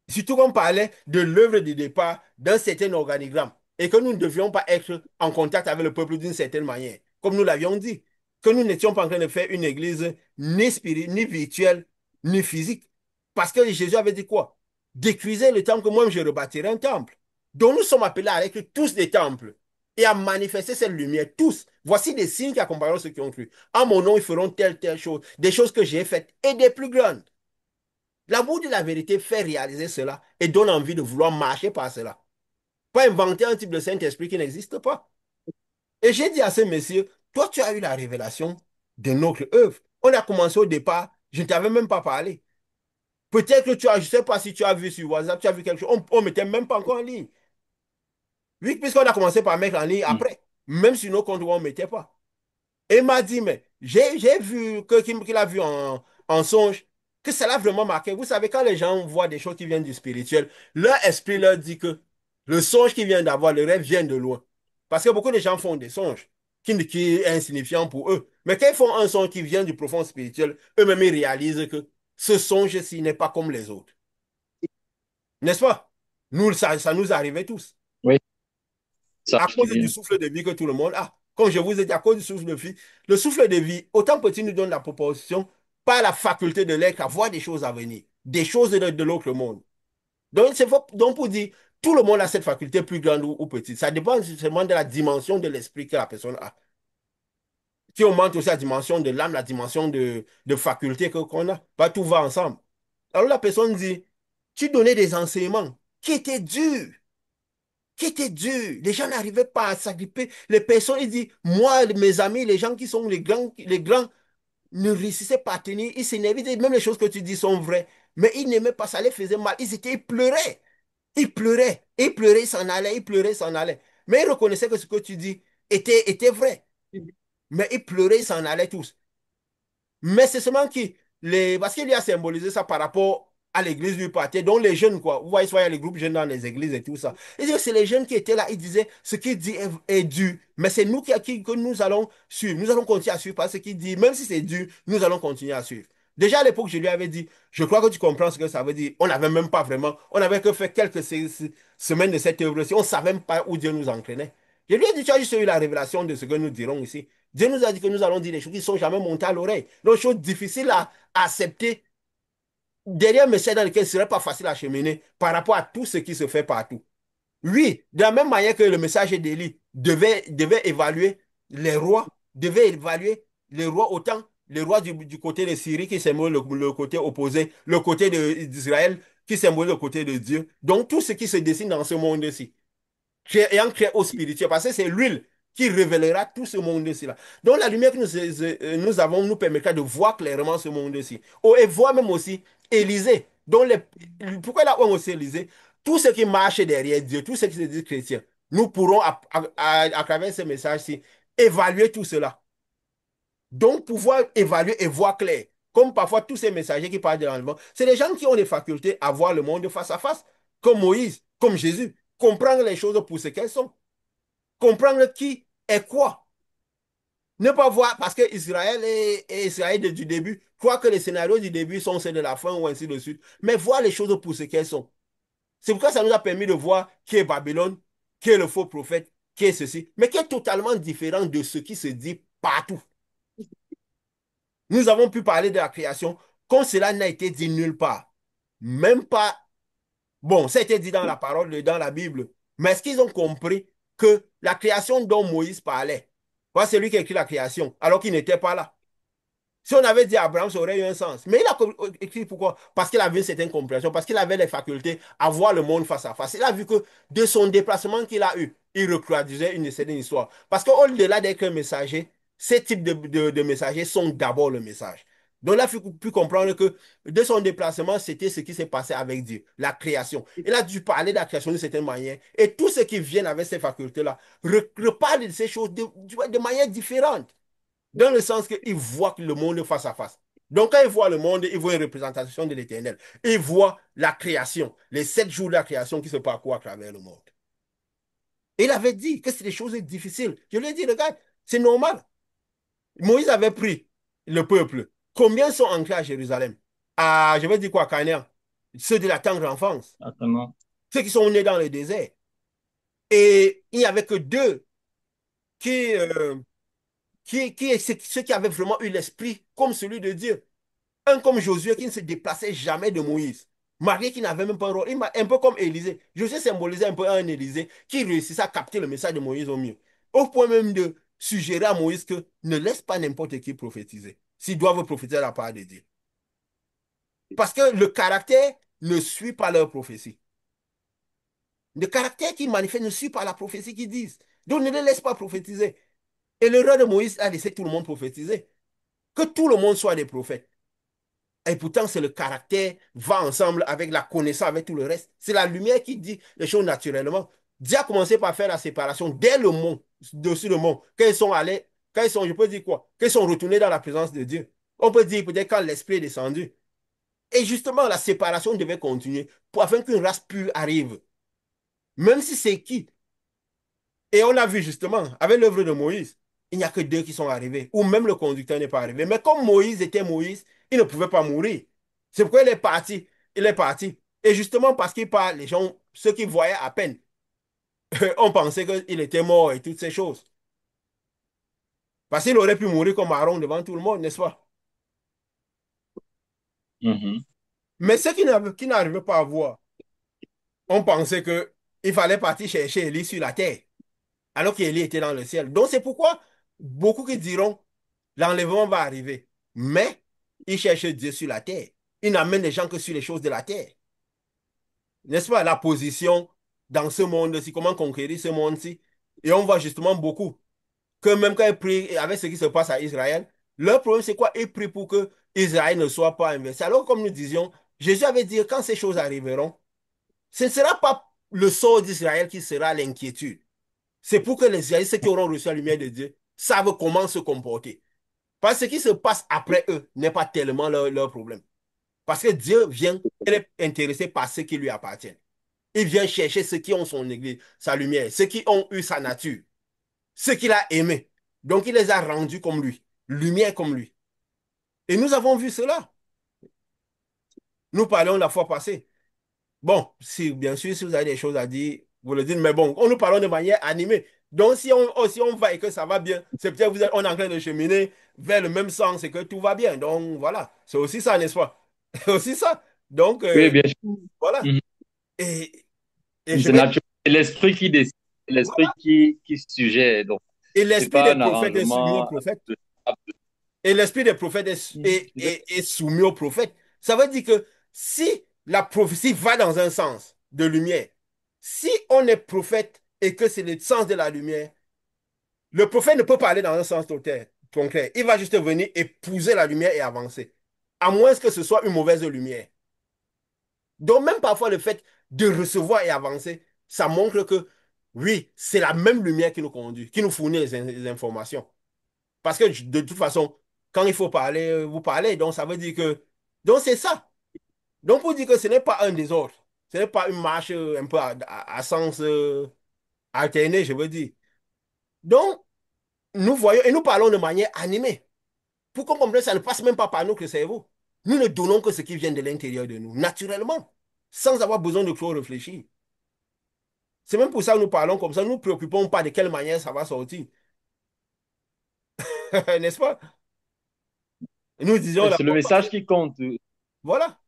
Surtout qu'on parlait de l'œuvre de départ d'un certain organigramme et que nous ne devions pas être en contact avec le peuple d'une certaine manière, comme nous l'avions dit, que nous n'étions pas en train de faire une église ni spirituelle, ni virtuelle, ni physique. Parce que Jésus avait dit quoi? Détruisez le temple, que moi je rebâtirai un temple. Donc nous sommes appelés à être tous des temples et à manifester cette lumière, tous. Voici des signes qui accompagneront ceux qui ont cru. En mon nom, ils feront telle chose, des choses que j'ai faites et des plus grandes. L'amour de la vérité fait réaliser cela et donne envie de vouloir marcher par cela. Pas inventer un type de Saint-Esprit qui n'existe pas. Et j'ai dit à ce monsieur, toi tu as eu la révélation de notre œuvre. On a commencé au départ, je ne t'avais même pas parlé. Peut-être que tu as, je ne sais pas si tu as vu sur WhatsApp, tu as vu quelque chose, on ne mettait même pas encore en ligne. Oui, puisqu'on a commencé par mettre en ligne Mm. après, même sur nos comptes où on ne mettait pas. Et il m'a dit, mais j'ai vu qu'il a vu en songe, que ça l'a vraiment marqué. Vous savez, quand les gens voient des choses qui viennent du spirituel, leur esprit leur dit que le songe qu'ils viennent d'avoir, le rêve vient de loin. Parce que beaucoup de gens font des songes qui est insignifiant pour eux. Mais quand ils font un songe qui vient du profond spirituel, eux-mêmes ils réalisent que ce songe-ci n'est pas comme les autres. N'est-ce pas? Nous, ça nous arrivait tous. Oui, ça À je te cause du dis. souffle de vie que tout le monde a. Comme je vous ai dit, à cause du souffle de vie, le souffle de vie, autant petit nous donne la proportion, pas la faculté de l'être à voir des choses à venir, des choses de l'autre monde. Donc, donc, pour dire, tout le monde a cette faculté plus grande ou petite. Ça dépend seulement de la dimension de l'esprit que la personne a. Qui augmente aussi la dimension de l'âme, la dimension de faculté qu'on a. Pas tout va ensemble. Alors la personne dit, tu donnais des enseignements qui étaient durs, qui était dur. Les gens n'arrivaient pas à s'agripper. Les personnes, ils disent, moi, mes amis, les gens qui sont les grands ne réussissaient pas à tenir. Ils s'énervaient. Ils disaient, même les choses que tu dis sont vraies. Mais ils n'aimaient pas, ça les faisait mal. Ils pleuraient. Ils pleuraient. Ils pleuraient, ils s'en allaient. Ils pleuraient, ils s'en allaient. Mais ils reconnaissaient que ce que tu dis était vrai. Mais ils pleuraient, ils s'en allaient tous. Mais c'est seulement parce qu'il y a symbolisé ça par rapport à l'église du parti, dont les jeunes, quoi. Vous voyez, soit il y a les groupes jeunes dans les églises et tout ça. Et c'est les jeunes qui étaient là, ils disaient, ce qu'il dit est dur, mais c'est nous que nous allons suivre. Nous allons continuer à suivre parce que ce qu'il dit, même si c'est dur, nous allons continuer à suivre. Déjà à l'époque, je lui avais dit, je crois que tu comprends ce que ça veut dire. On n'avait même pas vraiment, on n'avait que fait quelques semaines de cette œuvre-ci. On ne savait même pas où Dieu nous entraînait. Je lui ai dit, tu as juste eu la révélation de ce que nous dirons ici. Dieu nous a dit que nous allons dire des choses qui ne sont jamais montées à l'oreille. Donc, choses difficiles à accepter derrière un message dans lequel ce ne serait pas facile à cheminer par rapport à tout ce qui se fait partout. Oui, de la même manière que le message d'Élie devait évaluer les rois, devait évaluer les rois autant, les rois du côté de Syrie qui symbolise le côté opposé, le côté d'Israël qui symbolise le côté de Dieu. Donc, tout ce qui se dessine dans ce monde-ci ayant créé au spirituel, parce que c'est l'huile qui révélera tout ce monde-ci là. Donc la lumière que nous avons nous permettra de voir clairement ce monde-ci. Oh, et voir même aussi Élisée. Pourquoi là on aussi Élisée? Tout ce qui marche derrière Dieu, tout ce qui se dit chrétien, nous pourrons, à travers ce message-ci, évaluer tout cela. Donc pouvoir évaluer et voir clair. Comme parfois tous ces messagers qui parlent de l'enlèvement, c'est les gens qui ont des facultés à voir le monde face à face, comme Moïse, comme Jésus, comprendre les choses pour ce qu'elles sont. Comprendre qui est quoi. Ne pas voir, parce que Israël et Israël du début croient que les scénarios du début sont ceux de la fin ou ainsi de suite. Mais voir les choses pour ce qu'elles sont. C'est pourquoi ça nous a permis de voir qui est Babylone, qui est le faux prophète, qui est ceci, mais qui est totalement différent de ce qui se dit partout. Nous avons pu parler de la création comme cela n'a été dit nulle part. Même pas. Bon, ça a été dit dans la parole, dans la Bible. Mais est-ce qu'ils ont compris que la création dont Moïse parlait, voilà, c'est lui qui a écrit la création, alors qu'il n'était pas là. Si on avait dit à Abraham, ça aurait eu un sens. Mais il a écrit pourquoi? Parce qu'il avait une certaine compréhension, parce qu'il avait les facultés à voir le monde face à face. Il a vu que de son déplacement qu'il a eu, il reproduisait une certaine histoire. Parce qu'au-delà d'être un messager, ces types de messagers sont d'abord le message. Donc là, il a pu comprendre que de son déplacement, c'était ce qui s'est passé avec Dieu, la création. Il a dû parler de la création d'une certaine manière. Et tous ceux qui viennent avec ces facultés-là reparlent de ces choses de manière différente. Dans le sens qu'ils voient le monde face à face. Donc, quand ils voient le monde, ils voient une représentation de l'éternel. Ils voient la création, les 7 jours de la création qui se parcourent à travers le monde. Et il avait dit que c'est des choses difficiles. Je lui ai dit, regarde, c'est normal. Moïse avait pris le peuple. Combien sont entrés à Jérusalem? Je vais dire quoi, Canaan? Ceux de la tendre enfance. Exactement. Ceux qui sont nés dans le désert. Et il n'y avait que deux qui, ceux qui avaient vraiment eu l'esprit comme celui de Dieu. Un comme Josué qui ne se déplaçait jamais de Moïse. Marie qui n'avait même pas un rôle. Un peu comme Élisée. Josué symbolisait un peu un Élisée qui réussissait à capter le message de Moïse au mieux. Au point même de suggérer à Moïse que ne laisse pas n'importe qui prophétiser. S'ils doivent prophétiser à la part de Dieu. Parce que le caractère ne suit pas leur prophétie. Le caractère qui manifeste ne suit pas la prophétie qu'ils disent. Donc ne les laisse pas prophétiser. Et l'erreur de Moïse a laissé tout le monde prophétiser. Que tout le monde soit des prophètes. Et pourtant, c'est le caractère va ensemble avec la connaissance, avec tout le reste. C'est la lumière qui dit les choses naturellement. Dieu a commencé par faire la séparation dès le mont, dessus le mont, quand ils sont allés, quand ils sont, je peux dire quoi? Quand ils sont retournés dans la présence de Dieu. On peut dire peut-être quand l'Esprit est descendu. Et justement, la séparation devait continuer pour afin qu'une race pure arrive. Même si c'est qui. Et on a vu justement, avec l'œuvre de Moïse, il n'y a que deux qui sont arrivés, ou même le conducteur n'est pas arrivé. Mais comme Moïse était Moïse, il ne pouvait pas mourir. C'est pourquoi il est parti. Il est parti. Et justement, parce qu'il parle, les gens, ceux qui voyaient à peine, on pensait qu'il était mort et toutes ces choses. Parce qu'il aurait pu mourir comme Aaron devant tout le monde, n'est-ce pas? Mhm. Mais ceux qui n'arrivaient pas à voir, on pensait qu'il fallait partir chercher Élie sur la terre, alors qu'Élie était dans le ciel. Donc c'est pourquoi beaucoup qui diront, l'enlèvement va arriver. Mais ils cherchent Dieu sur la terre. Ils n'amènent les gens que sur les choses de la terre. N'est-ce pas? La position dans ce monde-ci, comment conquérir ce monde-ci. Et on voit justement beaucoup que même quand ils prient avec ce qui se passe à Israël, leur problème c'est quoi? Ils prient pour que Israël ne soit pas inversé. Alors comme nous disions, Jésus avait dit quand ces choses arriveront, ce ne sera pas le sort d'Israël qui sera l'inquiétude. C'est pour que les Israélites, ceux qui auront reçu la lumière de Dieu, savent comment se comporter. Parce que ce qui se passe après eux n'est pas tellement leur problème. Parce que Dieu vient, il est intéressé par ceux qui lui appartiennent. Il vient chercher ceux qui ont son église, sa lumière, ceux qui ont eu sa nature, ceux qu'il a aimés. Donc il les a rendus comme lui, lumière comme lui. Et nous avons vu cela. Nous parlions la fois passée. Bon, si, bien sûr, si vous avez des choses à dire, vous le dites, mais bon, on nous parlons de manière animée. Donc, si on va et que ça va bien, c'est peut-être on est en train de cheminer vers le même sens et que tout va bien. Donc, voilà, c'est aussi ça, n'est-ce pas? C'est aussi ça. Donc, Oui, bien sûr. voilà. Mhm. Et, et je C'est vais, naturel. C'est l'esprit qui décide, c'est l'esprit voilà. qui suggère. Donc, Et c'est l'esprit pas des un prophètes est soumis aux arrangement. prophètes. Et l'esprit des prophètes est soumis aux prophètes. Ça veut dire que si la prophétie va dans un sens de lumière, si on est prophète et que c'est le sens de la lumière, le prophète ne peut pas aller dans un sens total, concret. Il va juste venir épouser la lumière et avancer. À moins que ce soit une mauvaise lumière. Donc même parfois le fait de recevoir et avancer, ça montre que oui, c'est la même lumière qui nous conduit, qui nous fournit les informations. Parce que de toute façon, quand il faut parler, vous parlez. Donc, ça veut dire que. Donc, c'est ça. Donc, pour dire que ce n'est pas un des autres. Ce n'est pas une marche un peu à sens alterné, je veux dire. Donc, nous voyons et nous parlons de manière animée. Pour qu'on comprenne, ça ne passe même pas par notre cerveau. Nous ne donnons que ce qui vient de l'intérieur de nous, naturellement, sans avoir besoin de trop réfléchir. C'est même pour ça que nous parlons comme ça. Nous ne nous préoccupons pas de quelle manière ça va sortir. N'est-ce pas? Nous disions la C'est le fois message passée. qui compte. Voilà.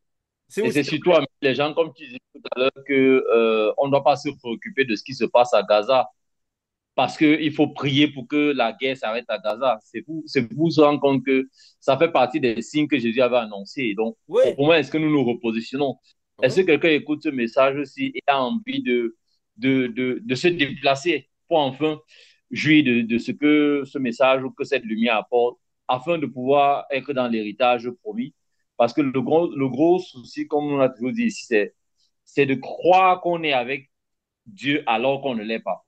C'est Et aussi c'est le surtout amener les gens, comme tu disais tout à l'heure, que on ne doit pas se préoccuper de ce qui se passe à Gaza. Parce qu'il faut prier pour que la guerre s'arrête à Gaza. C'est pour vous rendre compte que ça fait partie des signes que Jésus avait annoncés. Donc, Oui. pour moi, est-ce que nous nous repositionnons? Est-ce Mhm. que quelqu'un écoute ce message aussi et a envie de se déplacer pour enfin jouir de ce que ce message ou que cette lumière apporte afin de pouvoir être dans l'héritage promis? Parce que le gros souci, comme on a toujours dit ici, c'est de croire qu'on est avec Dieu alors qu'on ne l'est pas.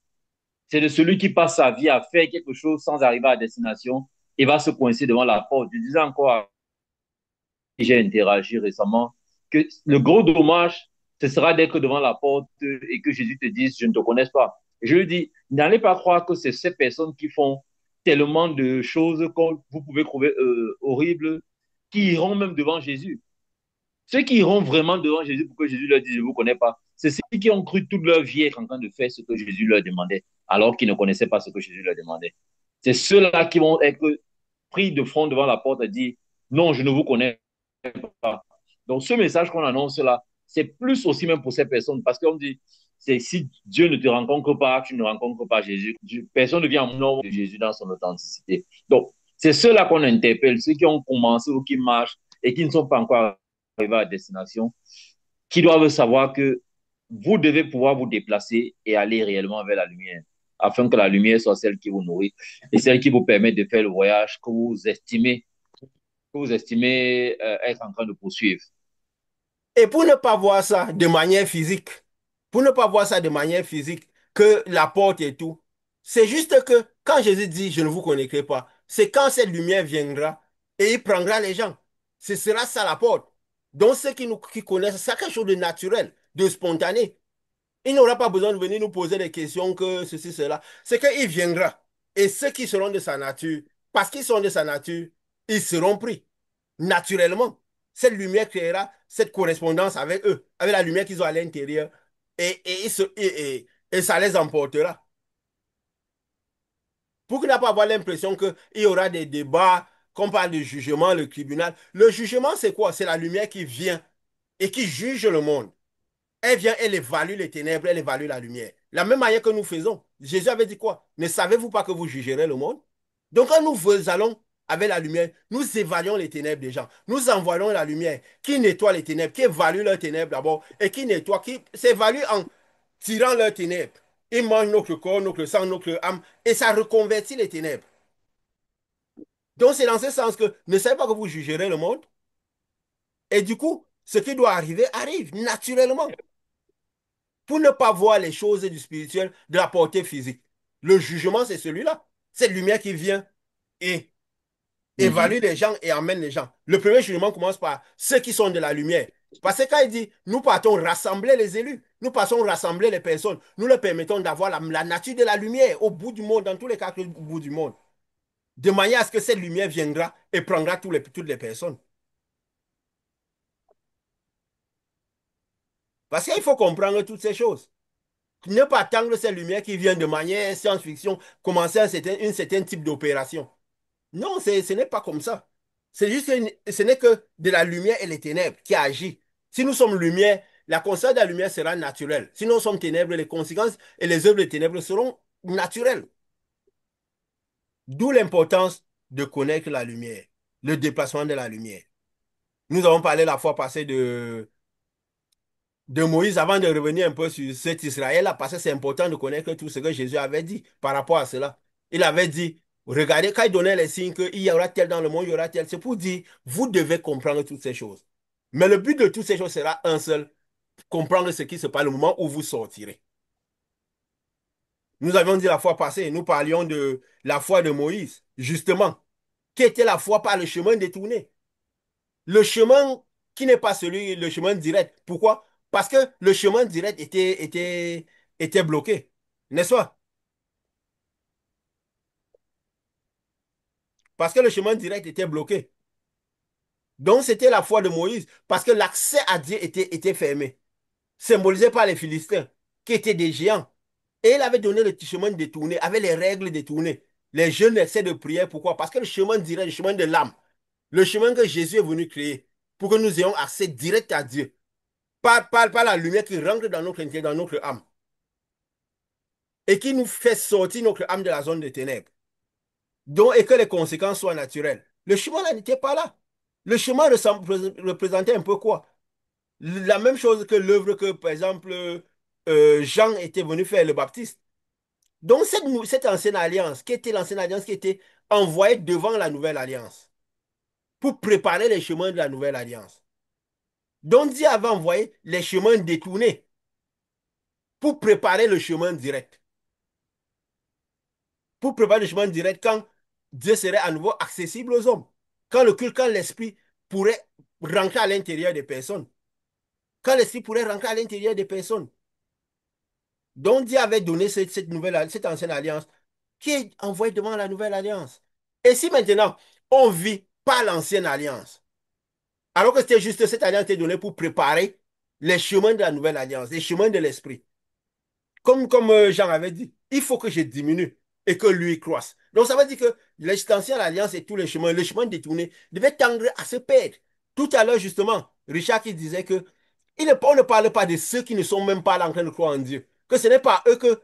C'est de celui qui passe sa vie à faire quelque chose sans arriver à destination et va se coincer devant la porte. Je disais encore, j'ai interagi récemment, que le gros dommage, ce sera d'être devant la porte et que Jésus te dise, je ne te connais pas. Je lui dis, n'allez pas croire que c'est ces personnes qui font tellement de choses que vous pouvez trouver horribles, qui iront même devant Jésus. Ceux qui iront vraiment devant Jésus pour que Jésus leur dise, je ne vous connais pas, c'est ceux qui ont cru toute leur vie être en train de faire ce que Jésus leur demandait, alors qu'ils ne connaissaient pas ce que Jésus leur demandait. C'est ceux-là qui vont être pris de front devant la porte et dire, non, je ne vous connais pas. Donc, ce message qu'on annonce là, c'est plus aussi même pour ces personnes, parce qu'on dit, c'est si Dieu ne te rencontre pas, tu ne rencontres pas Jésus. Personne ne vient en nom de Jésus dans son authenticité. Donc, c'est ceux-là qu'on interpelle, ceux qui ont commencé ou qui marchent et qui ne sont pas encore arriver à destination, qui doivent savoir que vous devez pouvoir vous déplacer et aller réellement vers la lumière, afin que la lumière soit celle qui vous nourrit et celle qui vous permet de faire le voyage que vous estimez être en train de poursuivre. Et pour ne pas voir ça de manière physique, pour ne pas voir ça de manière physique, que la porte et tout. C'est juste que quand Jésus dit, je ne vous connaîtrai pas, c'est quand cette lumière viendra et il prendra les gens. Ce sera ça la porte. Donc ceux qui connaissent, c'est quelque chose de naturel, de spontané. Il n'aura pas besoin de venir nous poser des questions que ceci, cela. C'est qu'il viendra. Et ceux qui seront de sa nature, parce qu'ils sont de sa nature, ils seront pris naturellement. Cette lumière créera cette correspondance avec eux, avec la lumière qu'ils ont à l'intérieur. Et ça les emportera. Pour qu'il n'a pas avoir l'impression qu'il y aura des débats, qu'on parle de jugement, le tribunal. Le jugement, c'est quoi? C'est la lumière qui vient et qui juge le monde. Elle vient, elle évalue les ténèbres, elle évalue la lumière. La même manière que nous faisons. Jésus avait dit quoi? Ne savez-vous pas que vous jugerez le monde? Donc quand nous allons avec la lumière, nous évaluons les ténèbres des gens. Nous envoyons la lumière qui nettoie les ténèbres, qui évalue leurs ténèbres d'abord et qui nettoie, qui s'évalue en tirant leurs ténèbres. Il mange notre corps, notre sang, notre âme et ça reconvertit les ténèbres. Donc c'est dans ce sens que ne savez pas que vous jugerez le monde. Et du coup, ce qui doit arriver arrive naturellement. Pour ne pas voir les choses du spirituel de la portée physique. Le jugement, c'est celui-là. Cette lumière qui vient et évalue Mhm. les gens et emmène les gens. Le premier jugement commence par ceux qui sont de la lumière. Parce que quand il dit, nous partons rassembler les élus, nous passons rassembler les personnes, nous leur permettons d'avoir la nature de la lumière au bout du monde, dans tous les cas au bout du monde. De manière à ce que cette lumière viendra et prendra toutes les personnes. Parce qu'il faut comprendre toutes ces choses. Ne pas attendre cette lumière qui vient de manière science-fiction, commencer un certain type d'opération. Non, ce n'est pas comme ça. C'est juste que ce n'est que de la lumière et les ténèbres qui agissent. Si nous sommes lumière, la constante de la lumière sera naturelle. Si nous sommes ténèbres, les conséquences et les œuvres des ténèbres seront naturelles. D'où l'importance de connaître la lumière, le déplacement de la lumière. Nous avons parlé la fois passée de Moïse avant de revenir un peu sur cet Israël-là, parce que c'est important de connaître tout ce que Jésus avait dit par rapport à cela. Il avait dit, regardez, quand il donnait les signes qu'il y aura tel dans le monde, il y aura tel, c'est pour dire, vous devez comprendre toutes ces choses. Mais le but de toutes ces choses sera un seul, comprendre ce qui se passe le moment où vous sortirez. Nous avions dit la fois passée, nous parlions de la foi de Moïse, justement, qui était la foi par le chemin détourné. Le chemin qui n'est pas celui, le chemin direct. Pourquoi? Parce que le chemin direct était bloqué. N'est-ce pas? Parce que le chemin direct était bloqué. Donc, c'était la foi de Moïse. Parce que l'accès à Dieu était fermé. Symbolisé par les Philistins, qui étaient des géants. Et il avait donné le chemin détourné, avec les règles détournées. Les jeunes essaient de prière. Pourquoi? Parce que le chemin direct, le chemin de l'âme, le chemin que Jésus est venu créer, pour que nous ayons accès direct à Dieu. Par la lumière qui rentre dans notre intérieur, dans notre âme. Et qui nous fait sortir notre âme de la zone de ténèbres. Donc, et que les conséquences soient naturelles. Le chemin là n'était pas là. Le chemin représentait un peu quoi? La même chose que l'œuvre que, par exemple, Jean était venu faire, le baptiste. Donc, cette ancienne alliance, qui était l'ancienne alliance qui était envoyée devant la nouvelle alliance, pour préparer les chemins de la nouvelle alliance. Donc, Dieu avait envoyé les chemins détournés pour préparer le chemin direct. Pour préparer le chemin direct quand Dieu serait à nouveau accessible aux hommes. Quand l'esprit pourrait rentrer à l'intérieur des personnes. Quand l'esprit pourrait rentrer à l'intérieur des personnes. Donc Dieu avait donné cette ancienne alliance qui est envoyée devant la nouvelle alliance. Et si maintenant on vit par l'ancienne alliance, alors que c'était juste cette alliance qui est donnée pour préparer les chemins de la nouvelle alliance, les chemins de l'esprit. Comme Jean avait dit, il faut que je diminue et que lui croisse. Donc ça veut dire que l'extension à l'alliance et tous les chemins détournés devaient tendre à se perdre. Tout à l'heure, justement, Richard qui disait que on ne parle pas de ceux qui ne sont même pas là en train de croire en Dieu. Que ce n'est pas eux que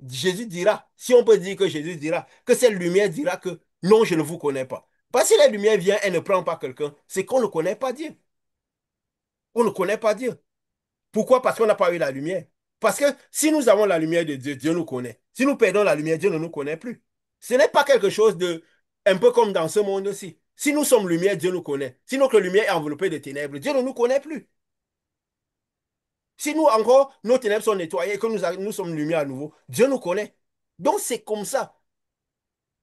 Jésus dira, si on peut dire que Jésus dira, que cette lumière dira que non, je ne vous connais pas. Parce que si la lumière vient et ne prend pas quelqu'un, c'est qu'on ne connaît pas Dieu. On ne connaît pas Dieu. Pourquoi? Parce qu'on n'a pas eu la lumière. Parce que si nous avons la lumière de Dieu, Dieu nous connaît. Si nous perdons la lumière, Dieu ne nous connaît plus. Ce n'est pas quelque chose de un peu comme dans ce monde-ci. Si nous sommes lumière, Dieu nous connaît. Si notre lumière est enveloppée de ténèbres, Dieu ne nous connaît plus. Si nous encore, nos ténèbres sont nettoyées et que nous sommes lumière à nouveau, Dieu nous connaît. Donc c'est comme ça.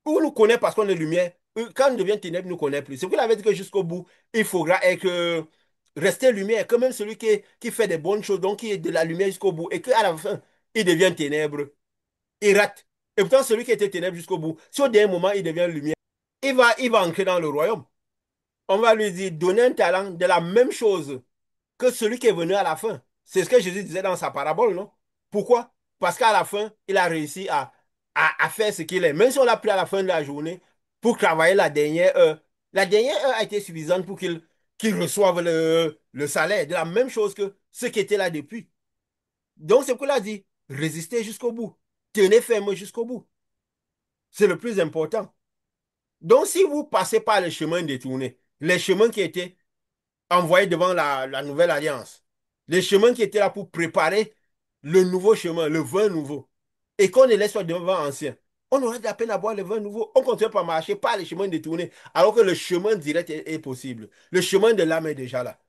Ou nous connaît parce qu'on est lumière. Quand on devient ténèbres, il ne nous connaît plus. C'est pour qu'il avait dit que jusqu'au bout, il faudra être, rester lumière. Que même celui qui fait des bonnes choses, donc qui est de la lumière jusqu'au bout, et qu'à la fin, il devient ténèbres, il rate. Et pourtant, celui qui était ténèbres jusqu'au bout, si au dernier moment, il devient lumière, il va entrer dans le royaume. On va lui dire, donner un talent de la même chose que celui qui est venu à la fin. C'est ce que Jésus disait dans sa parabole, non? Pourquoi? Parce qu'à la fin, il a réussi à faire ce qu'il est. Même si on l'a pris à la fin de la journée pour travailler la dernière heure a été suffisante pour qu'il reçoive le salaire de la même chose que ceux qui étaient là depuis. Donc, c'est pourquoi il a dit, résistez jusqu'au bout. Tenez ferme jusqu'au bout. C'est le plus important. Donc, si vous passez par les chemins détournés, les chemins qui étaient envoyés devant la nouvelle alliance. Les chemins qui étaient là pour préparer le nouveau chemin, le vin nouveau. Et qu'on ne laisse pas devant ancien. On aurait de la peine à boire le vin nouveau. On continue par marcher par les chemins détournés, alors que le chemin direct est possible. Le chemin de l'âme est déjà là.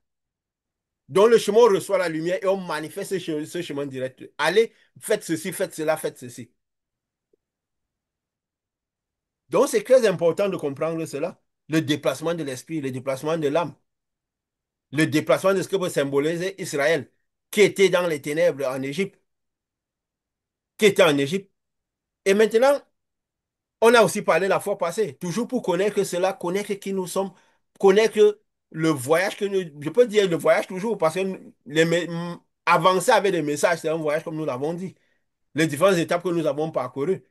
Donc le chemin, on reçoit la lumière et on manifeste ce chemin direct. Allez, faites ceci, faites cela, faites ceci. Donc c'est très important de comprendre cela. Le déplacement de l'esprit, le déplacement de l'âme. Le déplacement de ce que peut symboliser Israël, qui était dans les ténèbres en Égypte, qui était en Égypte. Et maintenant, on a aussi parlé la fois passée, toujours pour connaître cela, connaître qui nous sommes, connaître le voyage que nous, je peux dire le voyage toujours, parce que avancer avec des messages, c'est un voyage comme nous l'avons dit. Les différentes étapes que nous avons parcourues.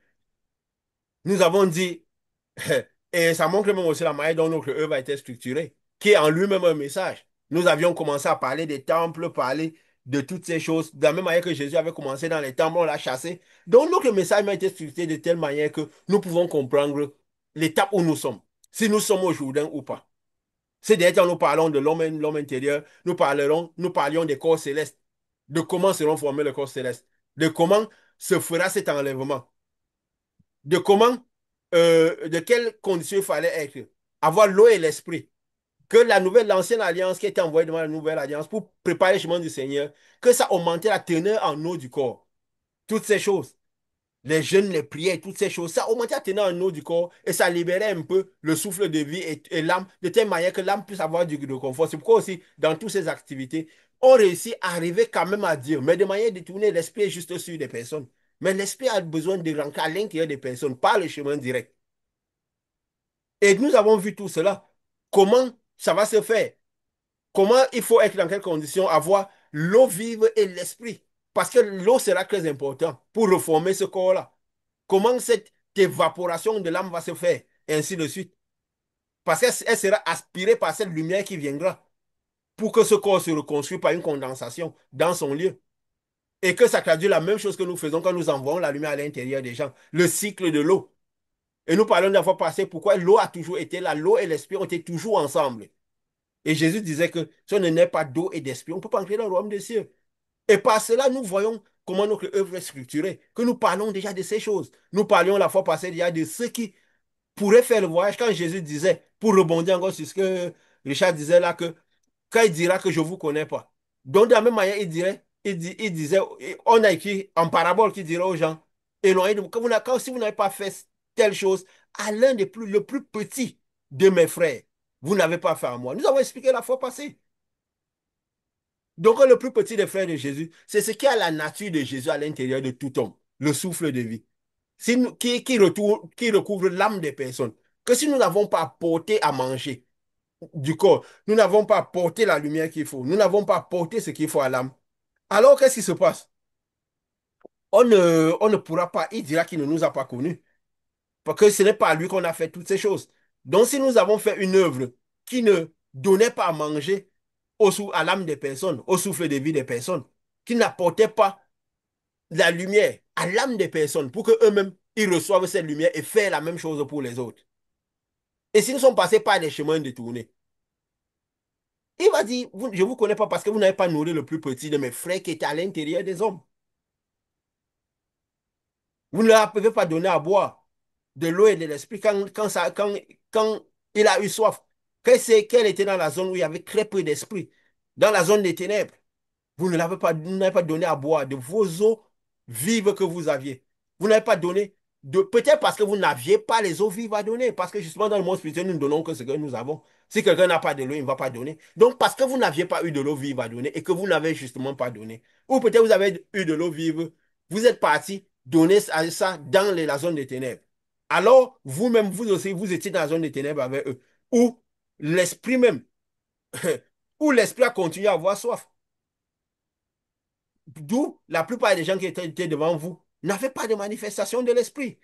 Nous avons dit, et ça montre même aussi la manière dont notre œuvre a été structurée, qui est en lui-même un message. Nous avions commencé à parler des temples, parler de toutes ces choses, de la même manière que Jésus avait commencé dans les temples, on l'a chassé. Donc notre message a été structuré de telle manière que nous pouvons comprendre l'étape où nous sommes, si nous sommes au Jourdain ou pas. Ces derniers temps, nous parlons de l'homme intérieur, nous parlions des corps célestes, de comment seront formés les corps célestes, de comment se fera cet enlèvement, de comment, de quelles conditions il fallait être. Avoir l'eau et l'esprit. Que l'ancienne alliance qui était envoyée devant la nouvelle alliance pour préparer le chemin du Seigneur, que ça augmentait la teneur en eau du corps. Toutes ces choses. Les jeûnes, les prières, toutes ces choses, ça augmentait la teneur en eau du corps et ça libérait un peu le souffle de vie et l'âme de telle manière que l'âme puisse avoir de confort. C'est pourquoi aussi, dans toutes ces activités, on réussit à arriver quand même à dire, mais de manière détournée, l'esprit est juste sur des personnes. Mais l'esprit a besoin de rentrer à l'intérieur des personnes, par le chemin direct. Et nous avons vu tout cela. Comment ça va se faire? Comment il faut être dans quelles conditions? Avoir l'eau vive et l'esprit. Parce que l'eau sera très important pour reformer ce corps-là. Comment cette évaporation de l'âme va se faire? Et ainsi de suite. Parce qu'elle sera aspirée par cette lumière qui viendra pour que ce corps se reconstruise par une condensation dans son lieu. Et que ça traduit la même chose que nous faisons quand nous envoyons la lumière à l'intérieur des gens. Le cycle de l'eau. Et nous parlons de la fois passée pourquoi l'eau a toujours été là. L'eau et l'esprit ont été toujours ensemble. Et Jésus disait que si on n'est pas d'eau et d'esprit, on ne peut pas entrer dans le royaume des cieux. Et par cela, nous voyons comment notre œuvre est structurée, que nous parlons déjà de ces choses. Nous parlions la fois passée déjà de ceux qui pourraient faire le voyage quand Jésus disait, pour rebondir encore sur ce que Richard disait là, que quand il dira que je ne vous connais pas. Donc, de la même manière, il disait, on a écrit en parabole qui dirait aux gens, éloignez de vous, si vous n'avez pas fait telle chose à le plus petit de mes frères, vous n'avez pas fait à moi. Nous avons expliqué la fois passée. Donc, le plus petit des frères de Jésus, c'est ce qui a la nature de Jésus à l'intérieur de tout homme, le souffle de vie, qui recouvre l'âme des personnes. Que si nous n'avons pas apporté à manger du corps, nous n'avons pas apporté la lumière qu'il faut, nous n'avons pas apporté ce qu'il faut à l'âme. Alors, qu'est-ce qui se passe? On ne pourra pas, il dira qu'il ne nous a pas connus, parce que ce n'est pas à lui qu'on a fait toutes ces choses. Donc, si nous avons fait une œuvre qui ne donnait pas à manger à l'âme des personnes, au souffle de vie des personnes, qui n'apportait pas la lumière à l'âme des personnes pour qu'eux-mêmes, ils reçoivent cette lumière et faire la même chose pour les autres. Et s'ils sont passés par des chemins détournés, il va dire, je ne vous connais pas parce que vous n'avez pas nourri le plus petit de mes frères qui était à l'intérieur des hommes. Vous ne leur avez pas donné à boire de l'eau et de l'esprit quand il a eu soif. Qu'elle était dans la zone où il y avait très peu d'esprit, dans la zone des ténèbres. Vous n'avez pas donné à boire de vos eaux vives que vous aviez. Vous n'avez pas donné peut-être parce que vous n'aviez pas les eaux vives à donner. Parce que justement, dans le monde spirituel, nous ne donnons que ce que nous avons. Si quelqu'un n'a pas de l'eau, il ne va pas donner. Donc, parce que vous n'aviez pas eu de l'eau vive à donner et que vous n'avez justement pas donné, ou peut-être vous avez eu de l'eau vive, vous êtes parti donner ça dans la zone des ténèbres. Alors, vous-même, vous aussi, vous étiez dans la zone des ténèbres avec eux. Ou l'esprit même, ou l'esprit a continué à avoir soif. D'où la plupart des gens qui étaient devant vous n'avaient pas de manifestation de l'esprit.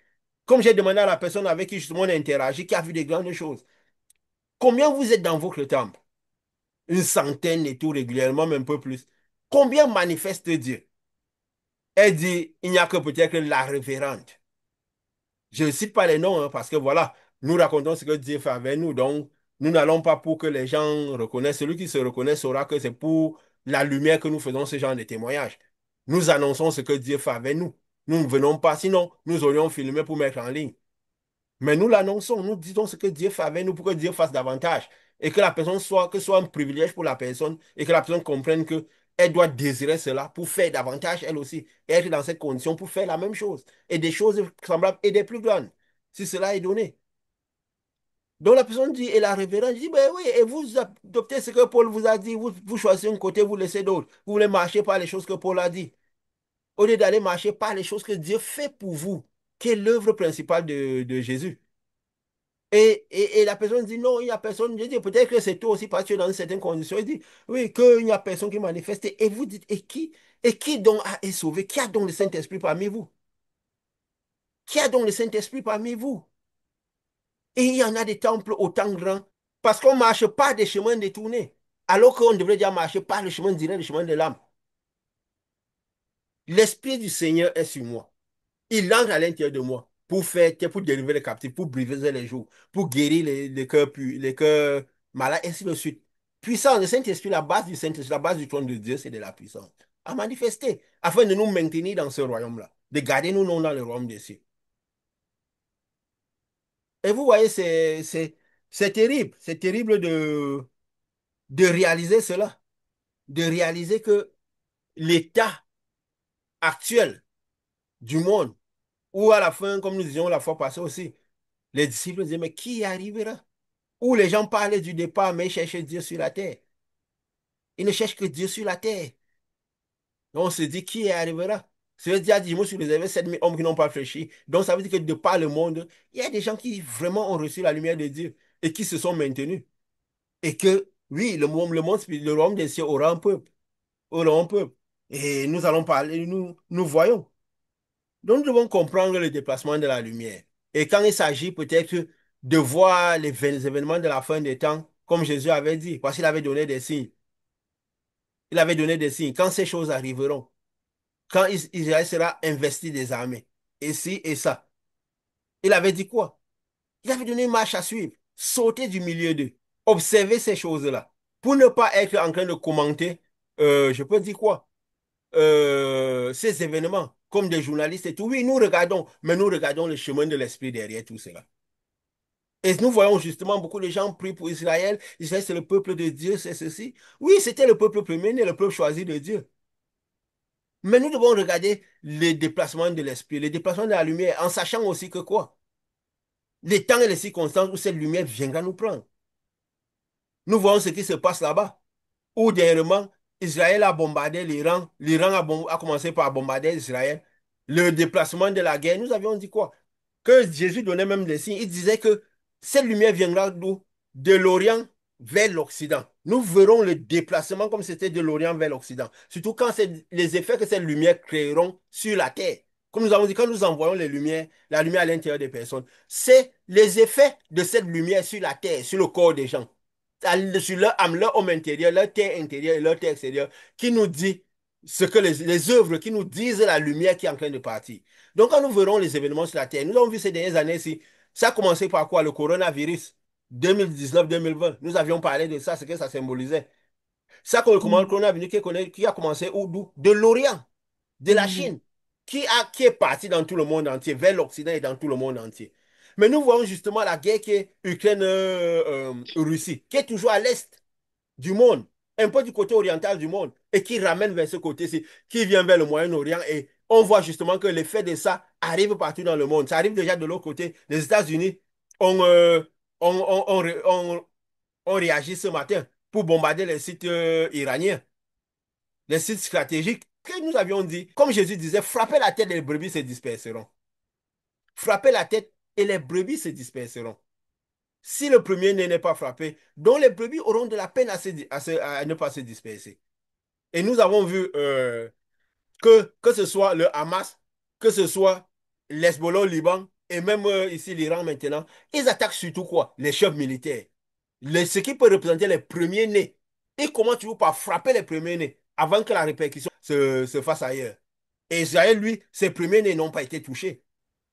Comme j'ai demandé à la personne avec qui justement on a interagi, qui a vu des grandes choses. Combien vous êtes dans votre temple? Une centaine et tout régulièrement, même un peu plus. Combien manifeste Dieu? Elle dit, il n'y a que peut-être la révérende. Je ne cite pas les noms, hein, parce que voilà, nous racontons ce que Dieu fait avec nous. Donc, nous n'allons pas pour que les gens reconnaissent. Celui qui se reconnaît saura que c'est pour la lumière que nous faisons ce genre de témoignage. Nous annonçons ce que Dieu fait avec nous. Nous ne venons pas, sinon nous aurions filmé pour mettre en ligne. Mais nous l'annonçons, nous disons ce que Dieu fait avec nous pour que Dieu fasse davantage. Et que la personne soit, que ce soit un privilège pour la personne et que la personne comprenne que elle doit désirer cela pour faire davantage elle aussi. Et être dans cette condition pour faire la même chose. Et des choses semblables et des plus grandes. Si cela est donné. Donc la personne dit, et la révérende dit, ben oui, et vous adoptez ce que Paul vous a dit, vous choisissez un côté, vous laissez d'autre. Vous voulez marcher par les choses que Paul a dit. Au lieu d'aller marcher par les choses que Dieu fait pour vous, qui est l'œuvre principale de Jésus. Et la personne dit non, il n'y a personne. Je dis peut-être que c'est toi aussi parce que tu es dans certaines conditions. Il dit oui, qu'il n'y a personne qui manifeste. Et vous dites, et qui donc est sauvé? Qui a donc le Saint-Esprit parmi vous? Qui a donc le Saint-Esprit parmi vous? Et il y en a des temples autant grands parce qu'on ne marche pas des chemins détournés. Alors qu'on devrait déjà marcher par le chemin direct, le chemin de l'âme. L'Esprit du Seigneur est sur moi. Il entre à l'intérieur de moi pour délivrer les captifs, pour briser les joues, pour guérir les cœurs malades, ainsi de suite. Puissance, le Saint-Esprit, la base du Saint-Esprit, la base du trône de Dieu, c'est de la puissance. À manifester, afin de nous maintenir dans ce royaume-là, de garder nous non dans le royaume des cieux. Et vous voyez, c'est terrible de réaliser cela, de réaliser que l'état actuel du monde, ou à la fin, comme nous disions la fois passée aussi, les disciples disaient, mais qui y arrivera? Où les gens parlaient du départ, mais ils cherchaient Dieu sur la terre. Ils ne cherchent que Dieu sur la terre. Donc on se dit, qui y arrivera? C'est Dieu a dit, je me suis réservé 7000 hommes qui n'ont pas fléchi. Donc ça veut dire que de par le monde, il y a des gens qui vraiment ont reçu la lumière de Dieu et qui se sont maintenus. Et que, oui, le royaume des cieux aura un peuple. Aura un peuple. Et nous allons parler, nous voyons. Donc, nous devons comprendre le déplacement de la lumière. Et quand il s'agit peut-être de voir les événements de la fin des temps, comme Jésus avait dit, parce qu'il avait donné des signes. Il avait donné des signes. Quand ces choses arriveront, quand Israël sera investi des armées, et ci et ça. Il avait dit quoi? Il avait donné une marche à suivre. Sauter du milieu d'eux. Observer ces choses-là. Pour ne pas être en train de commenter, je peux dire quoi? Ces événements, comme des journalistes et tout. Oui, nous regardons, mais nous regardons le chemin de l'esprit derrière tout cela. Et nous voyons justement beaucoup de gens prient pour Israël. Israël, c'est le peuple de Dieu, c'est ceci. Oui, c'était le peuple premier, le peuple choisi de Dieu. Mais nous devons regarder les déplacements de l'esprit, les déplacements de la lumière, en sachant aussi que quoi? Les temps et les circonstances où cette lumière viendra nous prendre. Nous voyons ce qui se passe là-bas. Où dernièrement, Israël a bombardé l'Iran. L'Iran a commencé par bombarder Israël. Le déplacement de la guerre, nous avions dit quoi? Que Jésus donnait même des signes. Il disait que cette lumière viendra d'où? De l'Orient vers l'Occident. Nous verrons le déplacement comme c'était de l'Orient vers l'Occident. Surtout quand c'est les effets que cette lumière créeront sur la Terre. Comme nous avons dit, quand nous envoyons les lumières, la lumière à l'intérieur des personnes, c'est les effets de cette lumière sur la Terre, sur le corps des gens sur leur âme, leur homme intérieur, leur terre intérieure et leur terre extérieure, qui nous dit ce que les œuvres qui nous disent la lumière qui est en train de partir. Donc, quand nous verrons les événements sur la Terre, nous avons vu ces dernières années-ci, ça a commencé par quoi? Le coronavirus 2019-2020. Nous avions parlé de ça, ce que ça symbolisait. Ça, comment le Mhm. coronavirus qui a commencé d'où? De l'Orient, de la Mhm. Chine, qui est parti dans tout le monde entier, vers l'Occident et dans tout le monde entier. Mais nous voyons justement la guerre qui est Ukraine-Russie, qui est toujours à l'est du monde, un peu du côté oriental du monde. et qui ramène vers ce côté-ci, qui vient vers le Moyen-Orient. Et on voit justement que l'effet de ça arrive partout dans le monde. Ça arrive déjà de l'autre côté. Les États-Unis ont, ont réagi ce matin pour bombarder les sites iraniens, les sites stratégiques. Que nous avions dit, comme Jésus disait, frappez la tête et les brebis se disperseront. Frappez la tête et les brebis se disperseront. Si le premier-né n'est pas frappé, donc les brebis auront de la peine à ne pas se disperser. Et nous avons vu que ce soit le Hamas, que ce soit l'Hezbollah au Liban, et même ici l'Iran maintenant, ils attaquent surtout quoi? Les chefs militaires. Ce qui peut représenter les premiers-nés. Et comment tu veux pas frapper les premiers-nés avant que la répercussion se fasse ailleurs? Et Israël, lui, ses premiers-nés n'ont pas été touchés.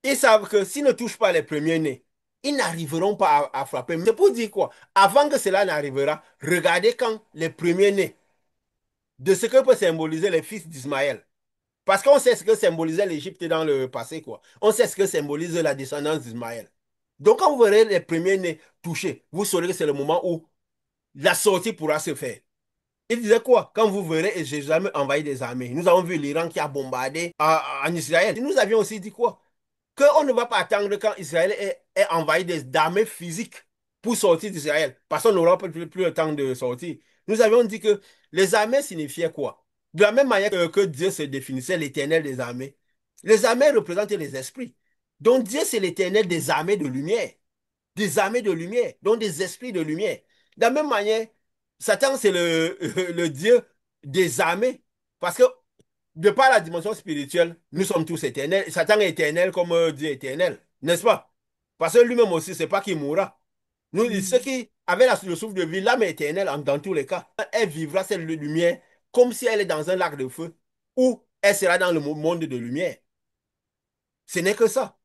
Ils savent que s'ils ne touchent pas les premiers-nés, ils n'arriveront pas à frapper. C'est pour dire quoi? Avant que cela n'arrivera, regardez quand les premiers-nés de ce que peut symboliser les fils d'Ismaël. Parce qu'on sait ce que symbolisait l'Égypte dans le passé, quoi. On sait ce que symbolise la descendance d'Ismaël. Donc, quand vous verrez les premiers-nés touchés, vous saurez que c'est le moment où la sortie pourra se faire. Il disait quoi? Quand vous verrez Jérusalem envahi des armées. Nous avons vu l'Iran qui a bombardé en Israël. Nous avions aussi dit quoi? Qu'on ne va pas attendre quand Israël est envahi d'armées physiques pour sortir d'Israël, parce qu'on n'aura plus le temps de sortir. Nous avions dit que les armées signifiaient quoi? De la même manière que Dieu se définissait l'éternel des armées, les armées représentent les esprits. Donc Dieu, c'est l'éternel des armées de lumière, des armées de lumière, donc des esprits de lumière. De la même manière, Satan, c'est le Dieu des armées, parce que de par la dimension spirituelle, nous sommes tous éternels. Satan est éternel comme Dieu est éternel, n'est-ce pas? Parce que lui-même aussi, c'est pas qu'il mourra. Nous, ceux Mhm. qui avaient le souffle de vie, l'âme est éternelle dans tous les cas. Elle vivra cette lumière comme si elle est dans un lac de feu ou elle sera dans le monde de lumière. Ce n'est que ça.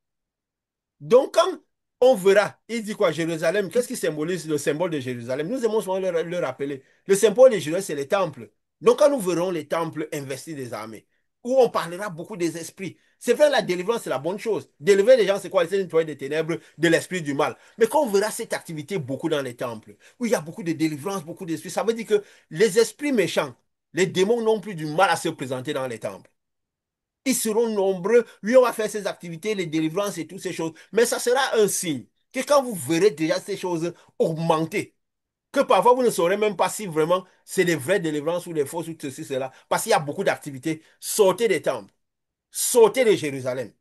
Donc, quand on verra, il dit quoi, Jérusalem, qu'est-ce qui symbolise le symbole de Jérusalem? Nous aimons souvent le rappeler. Le symbole de Jérusalem, c'est les temples. Donc, quand nous verrons les temples investis des armées, où on parlera beaucoup des esprits, c'est vrai, la délivrance, c'est la bonne chose. Délivrer les gens, c'est quoi? C'est nettoyer des ténèbres, de l'esprit du mal. Mais quand on verra cette activité beaucoup dans les temples, où il y a beaucoup de délivrance, beaucoup d'esprits, ça veut dire que les esprits méchants, les démons n'ont plus du mal à se présenter dans les temples. Ils seront nombreux. Lui, on va faire ses activités, les délivrances et toutes ces choses. Mais ça sera un signe que quand vous verrez déjà ces choses augmenter, que parfois vous ne saurez même pas si vraiment c'est des vraies délivrances ou des fausses ou ceci, cela, parce qu'il y a beaucoup d'activités. Sortez des temples, sortez de Jérusalem.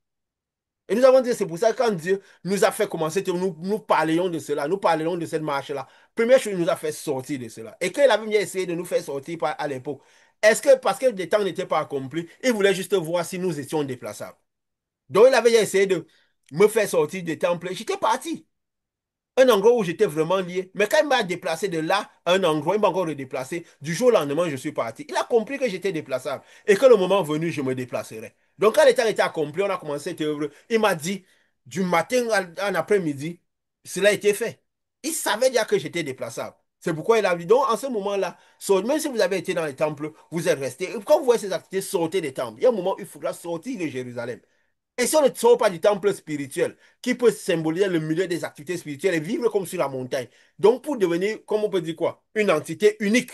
Et nous avons dit, c'est pour ça que quand Dieu nous a fait commencer, nous parlions de cela, nous parlions de cette marche-là. Première chose, il nous a fait sortir de cela. Et quand il avait bien essayé de nous faire sortir à l'époque, est-ce que parce que les temps n'étaient pas accomplis, il voulait juste voir si nous étions déplaçables? Donc il avait essayé de me faire sortir des temples. J'étais parti. Un endroit où j'étais vraiment lié. Mais quand il m'a déplacé de là à un endroit, il m'a encore redéplacé. Du jour au lendemain, je suis parti. Il a compris que j'étais déplaçable et que le moment venu, je me déplacerai. Donc, quand le temps était accompli, on a commencé cette œuvre. Il m'a dit, du matin à l'après-midi, cela a été fait. Il savait déjà que j'étais déplaçable. C'est pourquoi il a dit, donc en ce moment-là, même si vous avez été dans les temples, vous êtes resté. Quand vous voyez ces activités, sortez des temples. Il y a un moment où il faudra sortir de Jérusalem. Et si on ne sort pas du temple spirituel, qui peut symboliser le milieu des activités spirituelles et vivre comme sur la montagne, donc pour devenir, comme on peut dire quoi, une entité unique,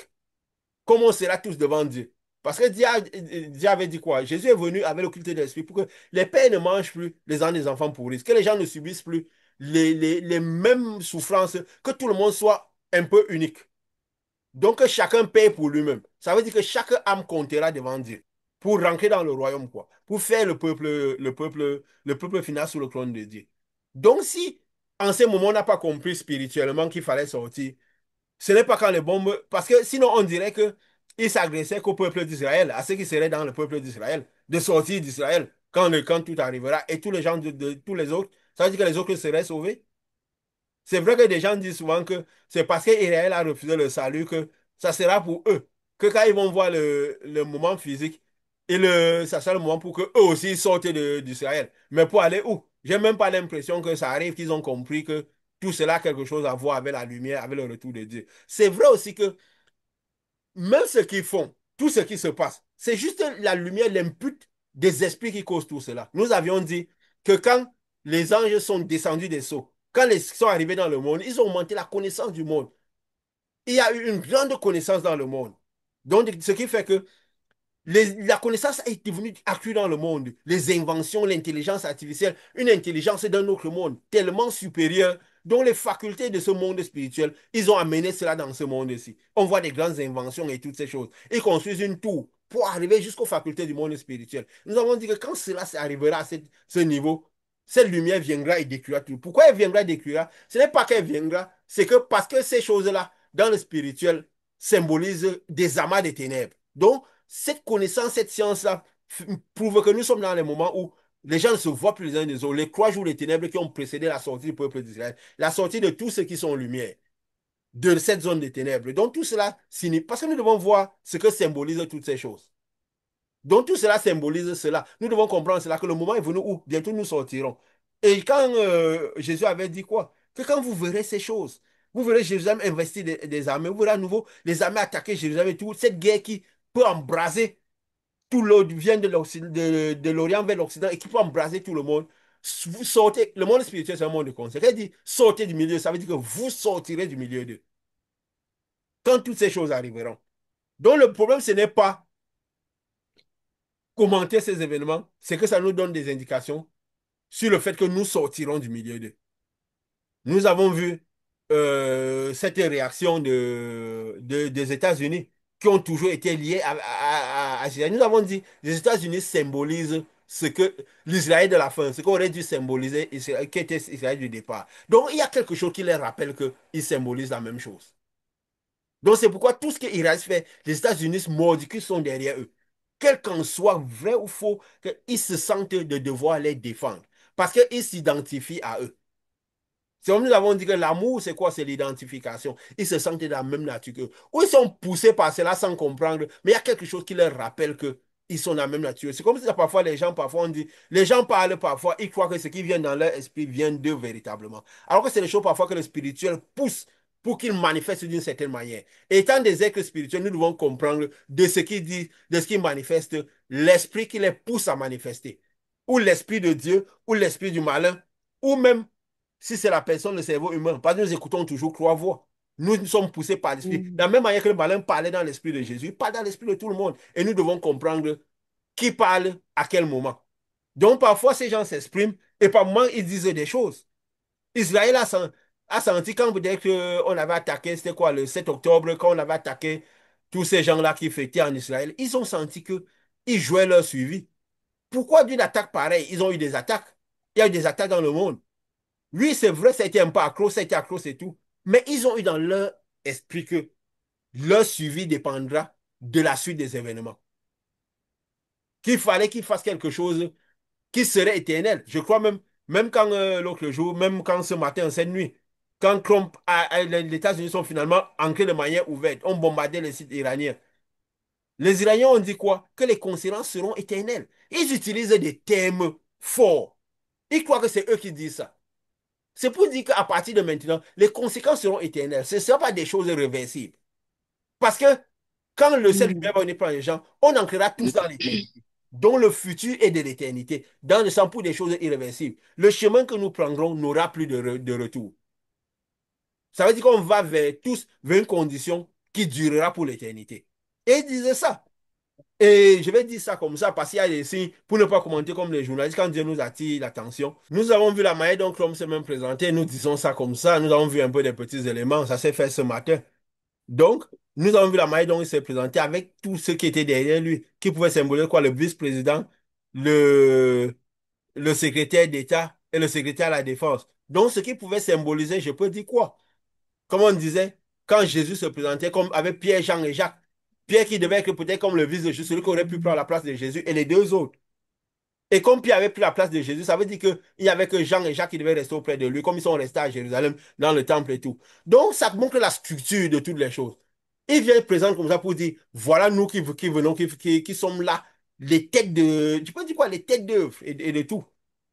comme on sera tous devant Dieu. Parce que Dieu avait dit quoi? Jésus est venu avec le culte de l'esprit pour que les pères ne mangent plus les ans des enfants pourris, que les gens ne subissent plus les mêmes souffrances, que tout le monde soit un peu unique. Donc, que chacun paye pour lui-même. Ça veut dire que chaque âme comptera devant Dieu pour rentrer dans le royaume, quoi. Pour faire le peuple final sous le trône de Dieu. Donc, si en ce moment on n'a pas compris spirituellement qu'il fallait sortir, ce n'est pas quand les bombes. Parce que sinon, on dirait que il s'agressait qu'au peuple d'Israël, à ceux qui seraient dans le peuple d'Israël, de sortir d'Israël quand tout arrivera. Et tous les gens de tous les autres, ça veut dire que les autres seraient sauvés. C'est vrai que des gens disent souvent que c'est parce qu'Israël a refusé le salut que ça sera pour eux. Que quand ils vont voir le moment physique, ça sera le moment pour qu'eux aussi sortent d'Israël. Mais pour aller où? J'ai même pas l'impression que ça arrive, qu'ils ont compris que tout cela a quelque chose à voir avec la lumière, avec le retour de Dieu. C'est vrai aussi que même ce qu'ils font, tout ce qui se passe, c'est juste la lumière, l'input des esprits qui causent tout cela. Nous avions dit que quand les anges sont descendus des cieux, quand ils sont arrivés dans le monde, ils ont augmenté la connaissance du monde. Il y a eu une grande connaissance dans le monde. Donc, ce qui fait que la connaissance est devenue accrue dans le monde. Les inventions, l'intelligence artificielle, une intelligence d'un autre monde tellement supérieure, dont les facultés de ce monde spirituel, ils ont amené cela dans ce monde-ci. On voit des grandes inventions et toutes ces choses. Ils construisent une tour pour arriver jusqu'aux facultés du monde spirituel. Nous avons dit que quand cela arrivera à ce niveau, cette lumière viendra et détruira tout. Pourquoi elle viendra et détruira? Ce n'est pas qu'elle viendra, c'est que parce que ces choses-là, dans le spirituel, symbolisent des amas de ténèbres. Donc, cette connaissance, cette science-là prouve que nous sommes dans les moments où les gens ne se voient plus les uns des autres. Les 3 jours des ténèbres qui ont précédé la sortie du peuple d'Israël, la sortie de tous ceux qui sont en lumière, de cette zone des ténèbres. Donc tout cela signifie, parce que nous devons voir ce que symbolisent toutes ces choses. Donc tout cela symbolise cela. Nous devons comprendre cela, que le moment est venu où bientôt nous sortirons. Et quand Jésus avait dit quoi? Que quand vous verrez ces choses, vous verrez Jérusalem investir des armées, vous verrez à nouveau les armées attaquer Jérusalem et tout, cette guerre qui peut embraser tout l'eau vient de l'Orient vers l'Occident et qui peut embraser tout le monde. Vous sortez, le monde spirituel, c'est un monde de conseil. Quand il dit sortez du milieu, ça veut dire que vous sortirez du milieu d'eux. Quand toutes ces choses arriveront. Donc le problème, ce n'est pas commenter ces événements, c'est que ça nous donne des indications sur le fait que nous sortirons du milieu d'eux. Nous avons vu cette réaction des États-Unis qui ont toujours été liés à Israël. Nous avons dit les États-Unis symbolisent ce que l'Israël de la fin, ce qu'aurait dû symboliser Israël, qui était Israël du départ. Donc il y a quelque chose qui les rappelle qu'ils symbolisent la même chose. Donc c'est pourquoi tout ce que Israël fait, les États-Unis mordicus sont derrière eux. Quel qu'en soit vrai ou faux, qu'ils se sentent de devoir les défendre. Parce qu'ils s'identifient à eux. C'est comme nous avons dit que l'amour, c'est quoi? C'est l'identification. Ils se sentent de la même nature qu'eux. Ou ils sont poussés par cela sans comprendre, mais il y a quelque chose qui leur rappelle que ils sont de la même nature. C'est comme si parfois les gens, parfois on dit, les gens parlent parfois, ils croient que ce qui vient dans leur esprit vient d'eux véritablement. Alors que c'est des choses parfois que le spirituel pousse pour qu'ils manifestent d'une certaine manière. Et étant des êtres spirituels, nous devons comprendre de ce qu'ils disent, de ce qu'ils manifestent, l'esprit qui les pousse à manifester. Ou l'esprit de Dieu, ou l'esprit du malin, ou même si c'est la personne, le cerveau humain, parce que nous écoutons toujours trois voix. Nous sommes poussés par l'esprit. De la Mm. même manière que le malin parlait dans l'esprit de Jésus, il parle dans l'esprit de tout le monde. Et nous devons comprendre qui parle à quel moment. Donc parfois, ces gens s'expriment et par moments, ils disent des choses. Israël a senti quand dès qu'on avait attaqué, c'était quoi, le 7 octobre, quand on avait attaqué tous ces gens-là qui fêtaient en Israël, ils ont senti qu'ils jouaient leur suivi. Pourquoi d'une attaque pareille? Ils ont eu des attaques. Il y a eu des attaques dans le monde. Oui, c'est vrai, ça a été un peu accro, ça a été accro, c'est tout. Mais ils ont eu dans leur esprit que leur suivi dépendra de la suite des événements. Qu'il fallait qu'ils fassent quelque chose qui serait éternel. Je crois même quand l'autre jour, même quand ce matin, cette nuit, quand Trump, les États-Unis sont finalement entrés de manière ouverte, ont bombardé les sites iraniens. Les Iraniens ont dit quoi? Que les conséquences seront éternelles. Ils utilisent des termes forts. Ils croient que c'est eux qui disent ça. C'est pour dire qu'à partir de maintenant, les conséquences seront éternelles. Ce ne sera pas des choses réversibles. Parce que quand le ciel Mm. va venir prendre les gens, on entrera tous dans l'éternité. Dont le futur est de l'éternité, dans le sens pour des choses irréversibles. Le chemin que nous prendrons n'aura plus de retour. Ça veut dire qu'on va tous vers une condition qui durera pour l'éternité. Et il disait ça. Et je vais dire ça comme ça parce qu'il y a des signes pour ne pas commenter comme les journalistes quand Dieu nous attire l'attention. Nous avons vu la manière dont l'homme s'est même présenté, nous disons ça comme ça, nous avons vu un peu des petits éléments, ça s'est fait ce matin. Donc, nous avons vu la manière dont il s'est présenté avec tout ce qui était derrière lui, qui pouvait symboliser quoi, le vice-président, le, le secrétaire d'État et le secrétaire à la défense. Donc, ce qui pouvait symboliser, je peux dire quoi? Comme on disait, quand Jésus se présentait comme avec Pierre, Jean et Jacques, Pierre qui devait être peut-être comme le vice de Jésus, celui qui aurait pu prendre la place de Jésus, et les deux autres. Et comme Pierre avait pris la place de Jésus, ça veut dire qu'il n'y avait que Jean et Jacques qui devaient rester auprès de lui, comme ils sont restés à Jérusalem, dans le temple et tout. Donc, ça montre la structure de toutes les choses. Il vient présent comme ça pour dire, voilà nous qui venons, qui sommes là, les têtes de, tu peux dire quoi, les têtes d'œuvre et de tout.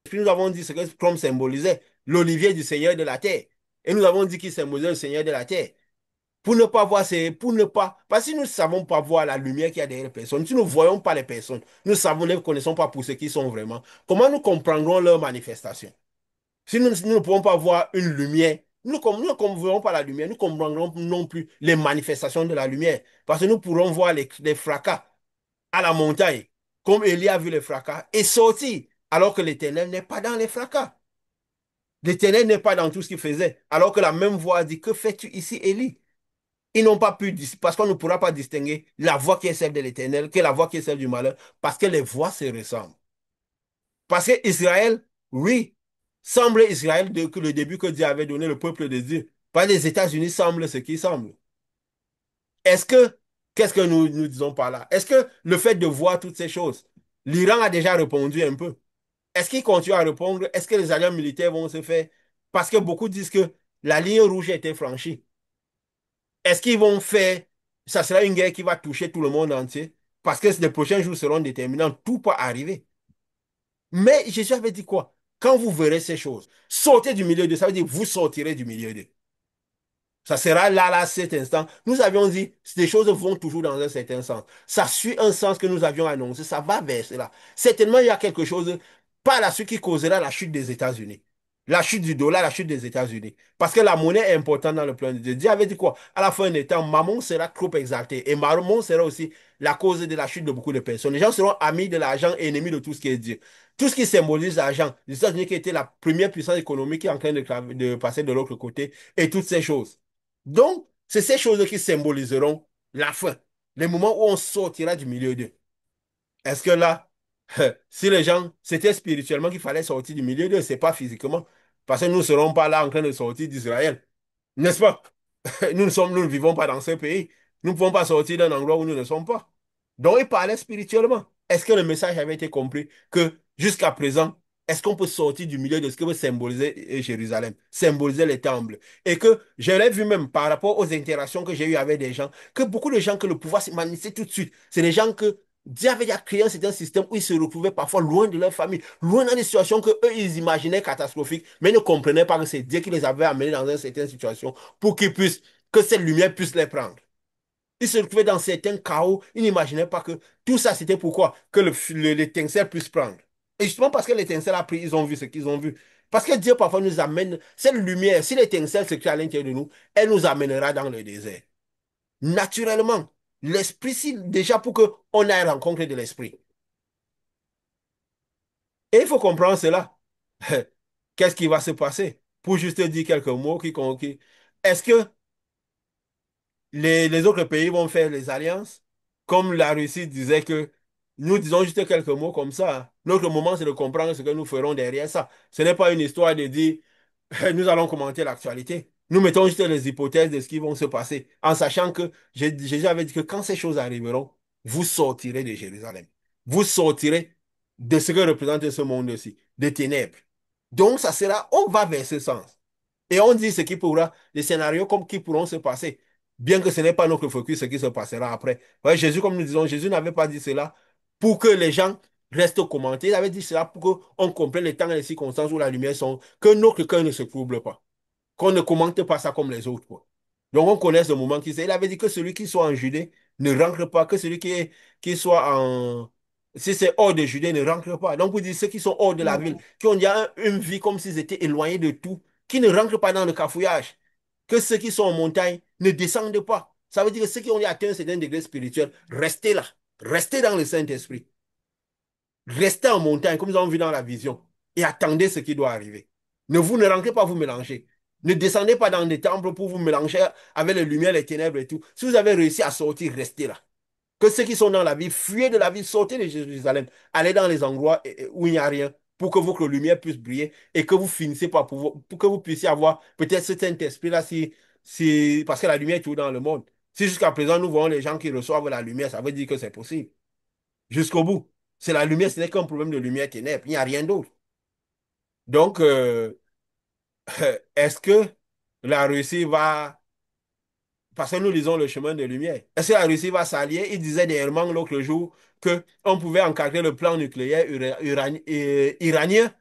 Puis nous avons dit ce que Trump symbolisait, l'olivier du Seigneur de la terre. Et nous avons dit qu'il symbolisait le Seigneur de la terre. Pour ne pas voir, c'est pour ne pas. Parce que si nous ne savons pas voir la lumière qu'il y a derrière les personnes, si nous ne voyons pas les personnes, nous savons, ne connaissons pas pour ce qu'ils sont vraiment, comment nous comprendrons leur manifestation? Si nous ne pouvons pas voir une lumière Nous ne comprendrons pas la lumière, nous comprendrons non plus les manifestations de la lumière. Parce que nous pourrons voir les fracas à la montagne, comme Élie a vu les fracas, et sortir, alors que l'Éternel n'est pas dans les fracas. L'Éternel n'est pas dans tout ce qu'il faisait, alors que la même voix a dit, que fais-tu ici, Élie? Ils n'ont pas pu, parce qu'on ne pourra pas distinguer la voix qui est celle de l'Éternel que la voix qui est celle du malheur, parce que les voix se ressemblent. Parce que Israël, oui, semble Israël que le début que Dieu avait donné le peuple de Dieu. Pas les États-Unis semblent ce qui semble. Est-ce que, qu'est-ce que nous disons par là? Est-ce que le fait de voir toutes ces choses, l'Iran a déjà répondu un peu? Est-ce qu'il continue à répondre? Est-ce que les alliances militaires vont se faire? Parce que beaucoup disent que la ligne rouge a été franchie. Est-ce qu'ils vont faire, ça sera une guerre qui va toucher tout le monde entier? Parce que les prochains jours seront déterminants, tout peut arriver. Mais Jésus avait dit quoi? Quand vous verrez ces choses, sortez du milieu d'eux, ça veut dire vous sortirez du milieu d'eux. Ça sera là, cet instant. Nous avions dit, les choses vont toujours dans un certain sens. Ça suit un sens que nous avions annoncé, ça va vers cela. Certainement, il y a quelque chose par la suite qui causera la chute des États-Unis. La chute du dollar, la chute des États-Unis. Parce que la monnaie est importante dans le plan de Dieu. Dieu avait dit quoi? À la fin des temps, maman sera trop exaltée. Et maman sera aussi la cause de la chute de beaucoup de personnes. Les gens seront amis de l'argent et ennemis de tout ce qui est Dieu. Tout ce qui symbolise l'argent, les États-Unis qui étaient la première puissance économique qui est en train de passer de l'autre côté, et toutes ces choses. Donc, c'est ces choses qui symboliseront la fin, les moments où on sortira du milieu d'eux. Est-ce que là, si les gens, c'était spirituellement qu'il fallait sortir du milieu d'eux, c'est pas physiquement, parce que nous ne serons pas là en train de sortir d'Israël, n'est-ce pas? Nous ne vivons pas dans ce pays. Nous ne pouvons pas sortir d'un endroit où nous ne sommes pas. Donc, il parlait spirituellement. Est-ce que le message avait été compris que jusqu'à présent, est-ce qu'on peut sortir du milieu de ce que veut symboliser Jérusalem, symboliser les temples? Et que j'aurais vu même par rapport aux interactions que j'ai eues avec des gens, que beaucoup de gens que le pouvoir s'est manifesté tout de suite, c'est des gens que Dieu avait déjà créé un certain système où ils se retrouvaient parfois loin de leur famille, loin dans des situations que eux ils imaginaient catastrophiques, mais ne comprenaient pas que c'est Dieu qui les avait amenés dans une certaine situation pour qu'ils puissent, que cette lumière puisse les prendre. Ils se retrouvaient dans certains chaos, ils n'imaginaient pas que tout ça c'était pourquoi que l'étincelle puisse prendre. Et justement parce que l'étincelle a pris, ils ont vu ce qu'ils ont vu. Parce que Dieu parfois nous amène cette lumière, si l'étincelle se crée à l'intérieur de nous, elle nous amènera dans le désert. Naturellement, l'esprit, si, déjà pour qu'on aille rencontrer de l'esprit. Et il faut comprendre cela. Qu'est-ce qui va se passer? Pour juste dire quelques mots est-ce que les autres pays vont faire les alliances, comme la Russie disait que nous disons juste quelques mots comme ça, hein. Notre moment, c'est de comprendre ce que nous ferons derrière ça. Ce n'est pas une histoire de dire nous allons commenter l'actualité. Nous mettons juste les hypothèses de ce qui va se passer, en sachant que Jésus avait dit que quand ces choses arriveront, vous sortirez de Jérusalem. Vous sortirez de ce que représente ce monde-ci, des ténèbres. Donc, ça sera, on va vers ce sens. Et on dit ce qui pourra, les scénarios comme qui pourront se passer, bien que ce n'est pas notre focus, ce qui se passera après. Ouais, Jésus, comme nous disons, Jésus n'avait pas dit cela pour que les gens restent commentés. Il avait dit cela pour qu'on comprenne les temps et les circonstances où la lumière sont, que notre cœur ne se trouble pas, qu'on ne commente pas ça comme les autres, quoi. Donc on connaît ce moment qui c'est. Il avait dit que celui qui soit en Judée ne rentre pas, que celui qui soit en... Si c'est hors de Judée, ne rentre pas. Donc vous dites ceux qui sont hors de la ville, qui ont déjà une vie comme s'ils étaient éloignés de tout, qui ne rentrent pas dans le cafouillage, que ceux qui sont en montagne ne descendent pas. Ça veut dire que ceux qui ont atteint un certain degré spirituel, restez là, restez dans le Saint-Esprit. Restez en montagne, comme nous avons vu dans la vision, et attendez ce qui doit arriver. Ne rentrez pas vous mélanger. Ne descendez pas dans des temples pour vous mélanger avec les lumières, les ténèbres et tout. Si vous avez réussi à sortir, restez là. Que ceux qui sont dans la ville, fuyez de la ville, sortez de Jérusalem. Allez dans les endroits où il n'y a rien pour que votre lumière puisse briller et que vous finissez par pouvoir, pour que vous puissiez avoir peut-être ce Saint-Esprit-là, parce que la lumière est toujours dans le monde. Si jusqu'à présent nous voyons les gens qui reçoivent la lumière, ça veut dire que c'est possible. Jusqu'au bout. C'est la lumière, ce n'est qu'un problème de lumière-ténèbres. Il n'y a rien d'autre. Donc, est-ce que la Russie va... Parce que nous lisons le chemin de lumière. Est-ce que la Russie va s'allier? Il disait dernièrement l'autre jour qu'on pouvait encadrer le plan nucléaire iranien,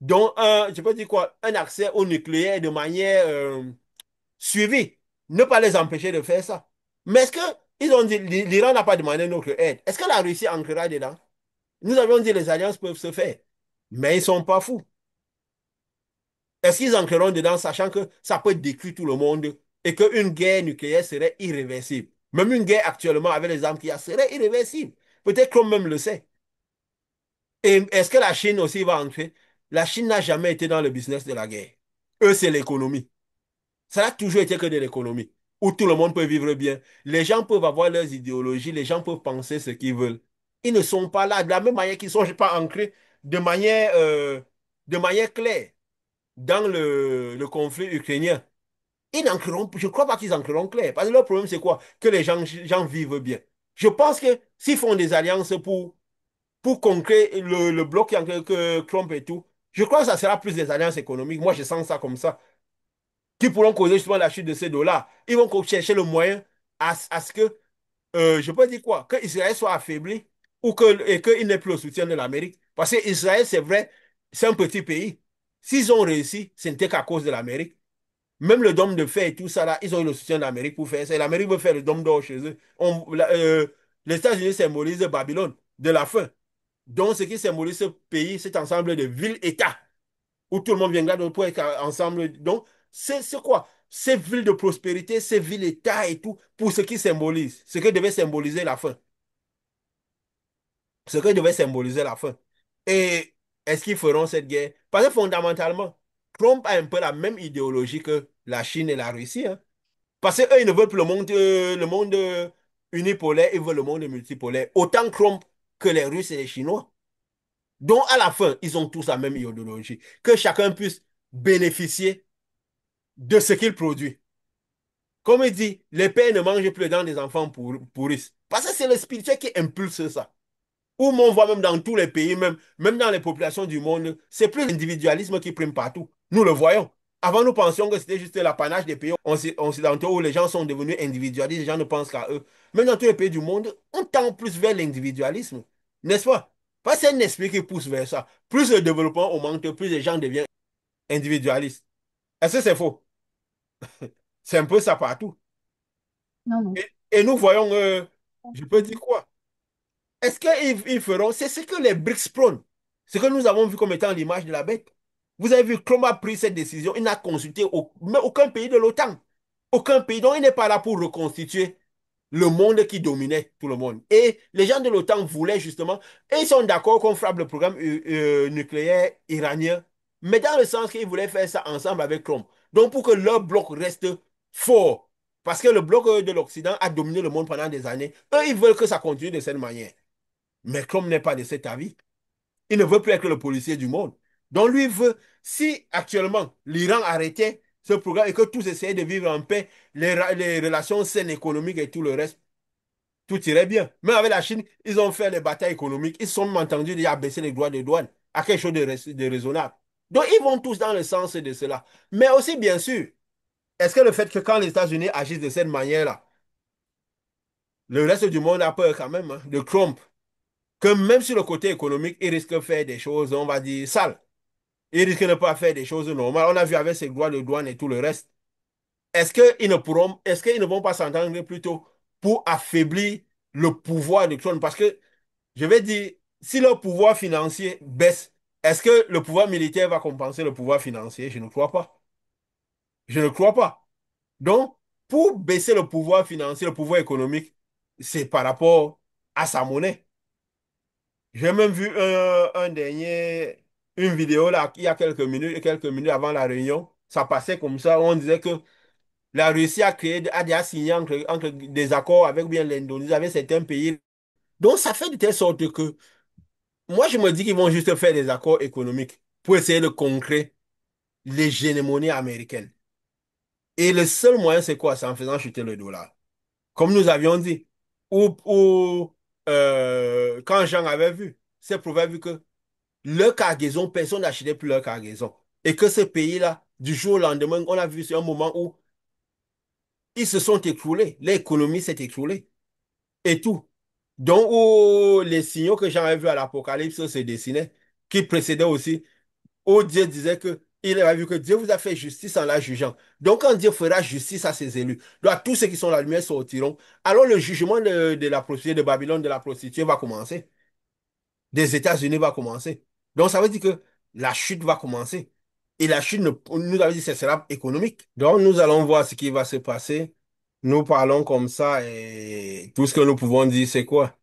dont je peux dire quoi, un accès au nucléaire de manière suivie. Ne pas les empêcher de faire ça. Mais est-ce que ils ont dit, l'Iran n'a pas demandé notre aide. Est-ce que la Russie entrera dedans? Nous avions dit les alliances peuvent se faire. Mais ils ne sont pas fous. Est-ce qu'ils entreront dedans sachant que ça peut détruire tout le monde et qu'une guerre nucléaire serait irréversible? Même une guerre actuellement avec les armes qu'il y a serait irréversible. Peut-être qu'on même le sait. Et est-ce que la Chine aussi va entrer? La Chine n'a jamais été dans le business de la guerre. Eux, c'est l'économie. Ça n'a toujours été que de l'économie, où tout le monde peut vivre bien. Les gens peuvent avoir leurs idéologies, les gens peuvent penser ce qu'ils veulent. Ils ne sont pas là de la même manière qu'ils ne sont pas ancrés de manière claire dans le conflit ukrainien. Je ne crois pas qu'ils entreront clair. Parce que le problème, c'est quoi? Que les gens vivent bien. Je pense que s'ils font des alliances pour conquérir le bloc que Trump et tout, je crois que ça sera plus des alliances économiques. Moi, je sens ça comme ça qui pourront causer justement la chute de ces dollars. Ils vont chercher le moyen à ce que, je peux dire quoi, que Israël soit affaibli ou et qu'il n'ait plus le soutien de l'Amérique. Parce que Israël, c'est vrai, c'est un petit pays. S'ils ont réussi, ce n'était qu'à cause de l'Amérique. Même le dôme de fer et tout ça, là, ils ont eu le soutien de l'Amérique pour faire ça. Et l'Amérique veut faire le dôme d'or chez eux. Les États-Unis symbolisent Babylone de la fin. Donc, ce qui symbolise ce pays, cet ensemble de villes-États où tout le monde viendra pour être ensemble. Donc, c'est quoi? Ces villes de prospérité, ces villes-États et tout, pour ce qui symbolise, ce que devait symboliser la fin. Ce que devait symboliser la fin. Et est-ce qu'ils feront cette guerre? Parce que fondamentalement, Trump a un peu la même idéologie que la Chine et la Russie, hein. Parce qu'eux, ils ne veulent plus le monde unipolaire, ils veulent le monde multipolaire. Autant Trump que les Russes et les Chinois. Donc, à la fin, ils ont tous la même idéologie. Que chacun puisse bénéficier de ce qu'il produit. Comme il dit, les pères ne mangent plus dans des enfants pourrissent. Parce que c'est le spirituel qui impulse ça. Ou on voit même dans tous les pays, même dans les populations du monde, c'est plus l'individualisme qui prime partout. Nous le voyons. Avant, nous pensions que c'était juste l'apanage des pays occidentaux où les gens sont devenus individualistes, les gens ne pensent qu'à eux. Même dans tous les pays du monde, on tend plus vers l'individualisme. N'est-ce pas? Parce que c'est un esprit qui pousse vers ça. Plus le développement augmente, plus les gens deviennent individualistes. Est-ce que c'est faux? C'est un peu ça partout. Non, non. Et nous voyons, je peux dire quoi? Est-ce qu'ils feront? C'est ce que les BRICS prônent. Ce que nous avons vu comme étant l'image de la bête. Vous avez vu comment a pris cette décision. Il n'a consulté mais aucun pays de l'OTAN. Aucun pays. Donc, il n'est pas là pour reconstituer le monde qui dominait tout le monde. Et les gens de l'OTAN voulaient justement, et ils sont d'accord qu'on frappe le programme nucléaire iranien, mais dans le sens qu'ils voulaient faire ça ensemble avec Trump. Donc, pour que leur bloc reste fort. Parce que le bloc de l'Occident a dominé le monde pendant des années. Eux, ils veulent que ça continue de cette manière. Mais Trump n'est pas de cet avis. Il ne veut plus être le policier du monde. Donc lui veut, si actuellement l'Iran arrêtait ce programme et que tous essayaient de vivre en paix, les relations saines économiques et tout le reste, tout irait bien. Même avec la Chine, ils ont fait les batailles économiques. Ils se sont entendus déjà baisser les droits de douane à quelque chose de raisonnable. Donc ils vont tous dans le sens de cela. Mais aussi, bien sûr, est-ce que le fait que quand les États-Unis agissent de cette manière-là, le reste du monde a peur quand même, hein, de Trump, que même sur le côté économique, il risque de faire des choses, on va dire, sales. Il risque de ne pas faire des choses normales. On a vu avec ses droits de douane et tout le reste. Est-ce qu'ils ne vont pas s'entendre plutôt pour affaiblir le pouvoir de Trump? Parce que, je vais dire, si le pouvoir financier baisse, est-ce que le pouvoir militaire va compenser le pouvoir financier? Je ne crois pas. Je ne crois pas. Donc, pour baisser le pouvoir financier, le pouvoir économique, c'est par rapport à sa monnaie. J'ai même vu une vidéo là, il y a quelques minutes avant la réunion. Ça passait comme ça. On disait que la Russie a déjà signé entre des accords avec bien l'Indonésie, avec certains pays. Donc, ça fait de telle sorte que moi, je me dis qu'ils vont juste faire des accords économiques pour essayer de conquérir l'hégémonie américaine. Et le seul moyen, c'est quoi? C'est en faisant chuter le dollar. Comme nous avions dit. Quand Jean avait vu, c'est prouvé que leur cargaison, personne n'achetait plus leur cargaison. Et que ces pays-là, du jour au lendemain, on a vu sur un moment où ils se sont écroulés. L'économie s'est écroulée. Et tout. Donc, où les signaux que j'avais vus à l'Apocalypse se dessinaient, qui précédaient aussi, où Dieu disait que il avait vu que Dieu vous a fait justice en la jugeant. Donc, quand Dieu fera justice à ses élus, donc tous ceux qui sont dans la lumière sortiront. Alors, le jugement de la prostituée de Babylone, de la prostituée, va commencer. Des États-Unis va commencer. Donc, ça veut dire que la chute va commencer. Et la Chine nous avait dit que ce sera économique. Donc, nous allons voir ce qui va se passer. Nous parlons comme ça et tout ce que nous pouvons dire, c'est quoi?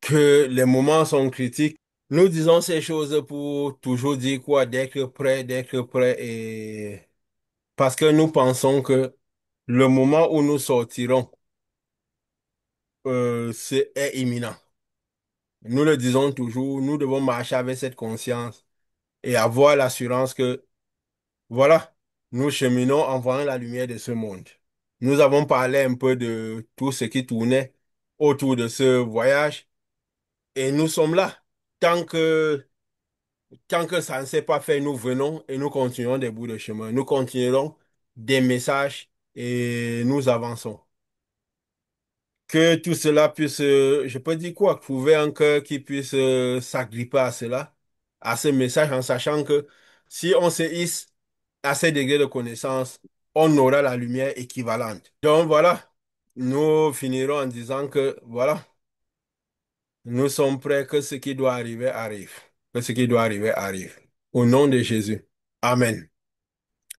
Que les moments sont critiques. Nous disons ces choses pour toujours dire quoi? D'être prêt et parce que nous pensons que le moment où nous sortirons, est imminent. Nous le disons toujours, nous devons marcher avec cette conscience et avoir l'assurance que, voilà, nous cheminons en voyant la lumière de ce monde. Nous avons parlé un peu de tout ce qui tournait autour de ce voyage et nous sommes là. Tant que, tant que ça ne s'est pas fait, nous venons et nous continuons des bouts de chemin. Nous continuerons des messages et nous avançons. Que tout cela puisse, je peux dire quoi, trouver un cœur qui puisse s'agripper à cela, à ce message, en sachant que si on se hisse à ces degrés de connaissance, on aura la lumière équivalente. Donc voilà, nous finirons en disant que voilà, nous sommes prêts que ce qui doit arriver arrive. Que ce qui doit arriver arrive. Au nom de Jésus. Amen.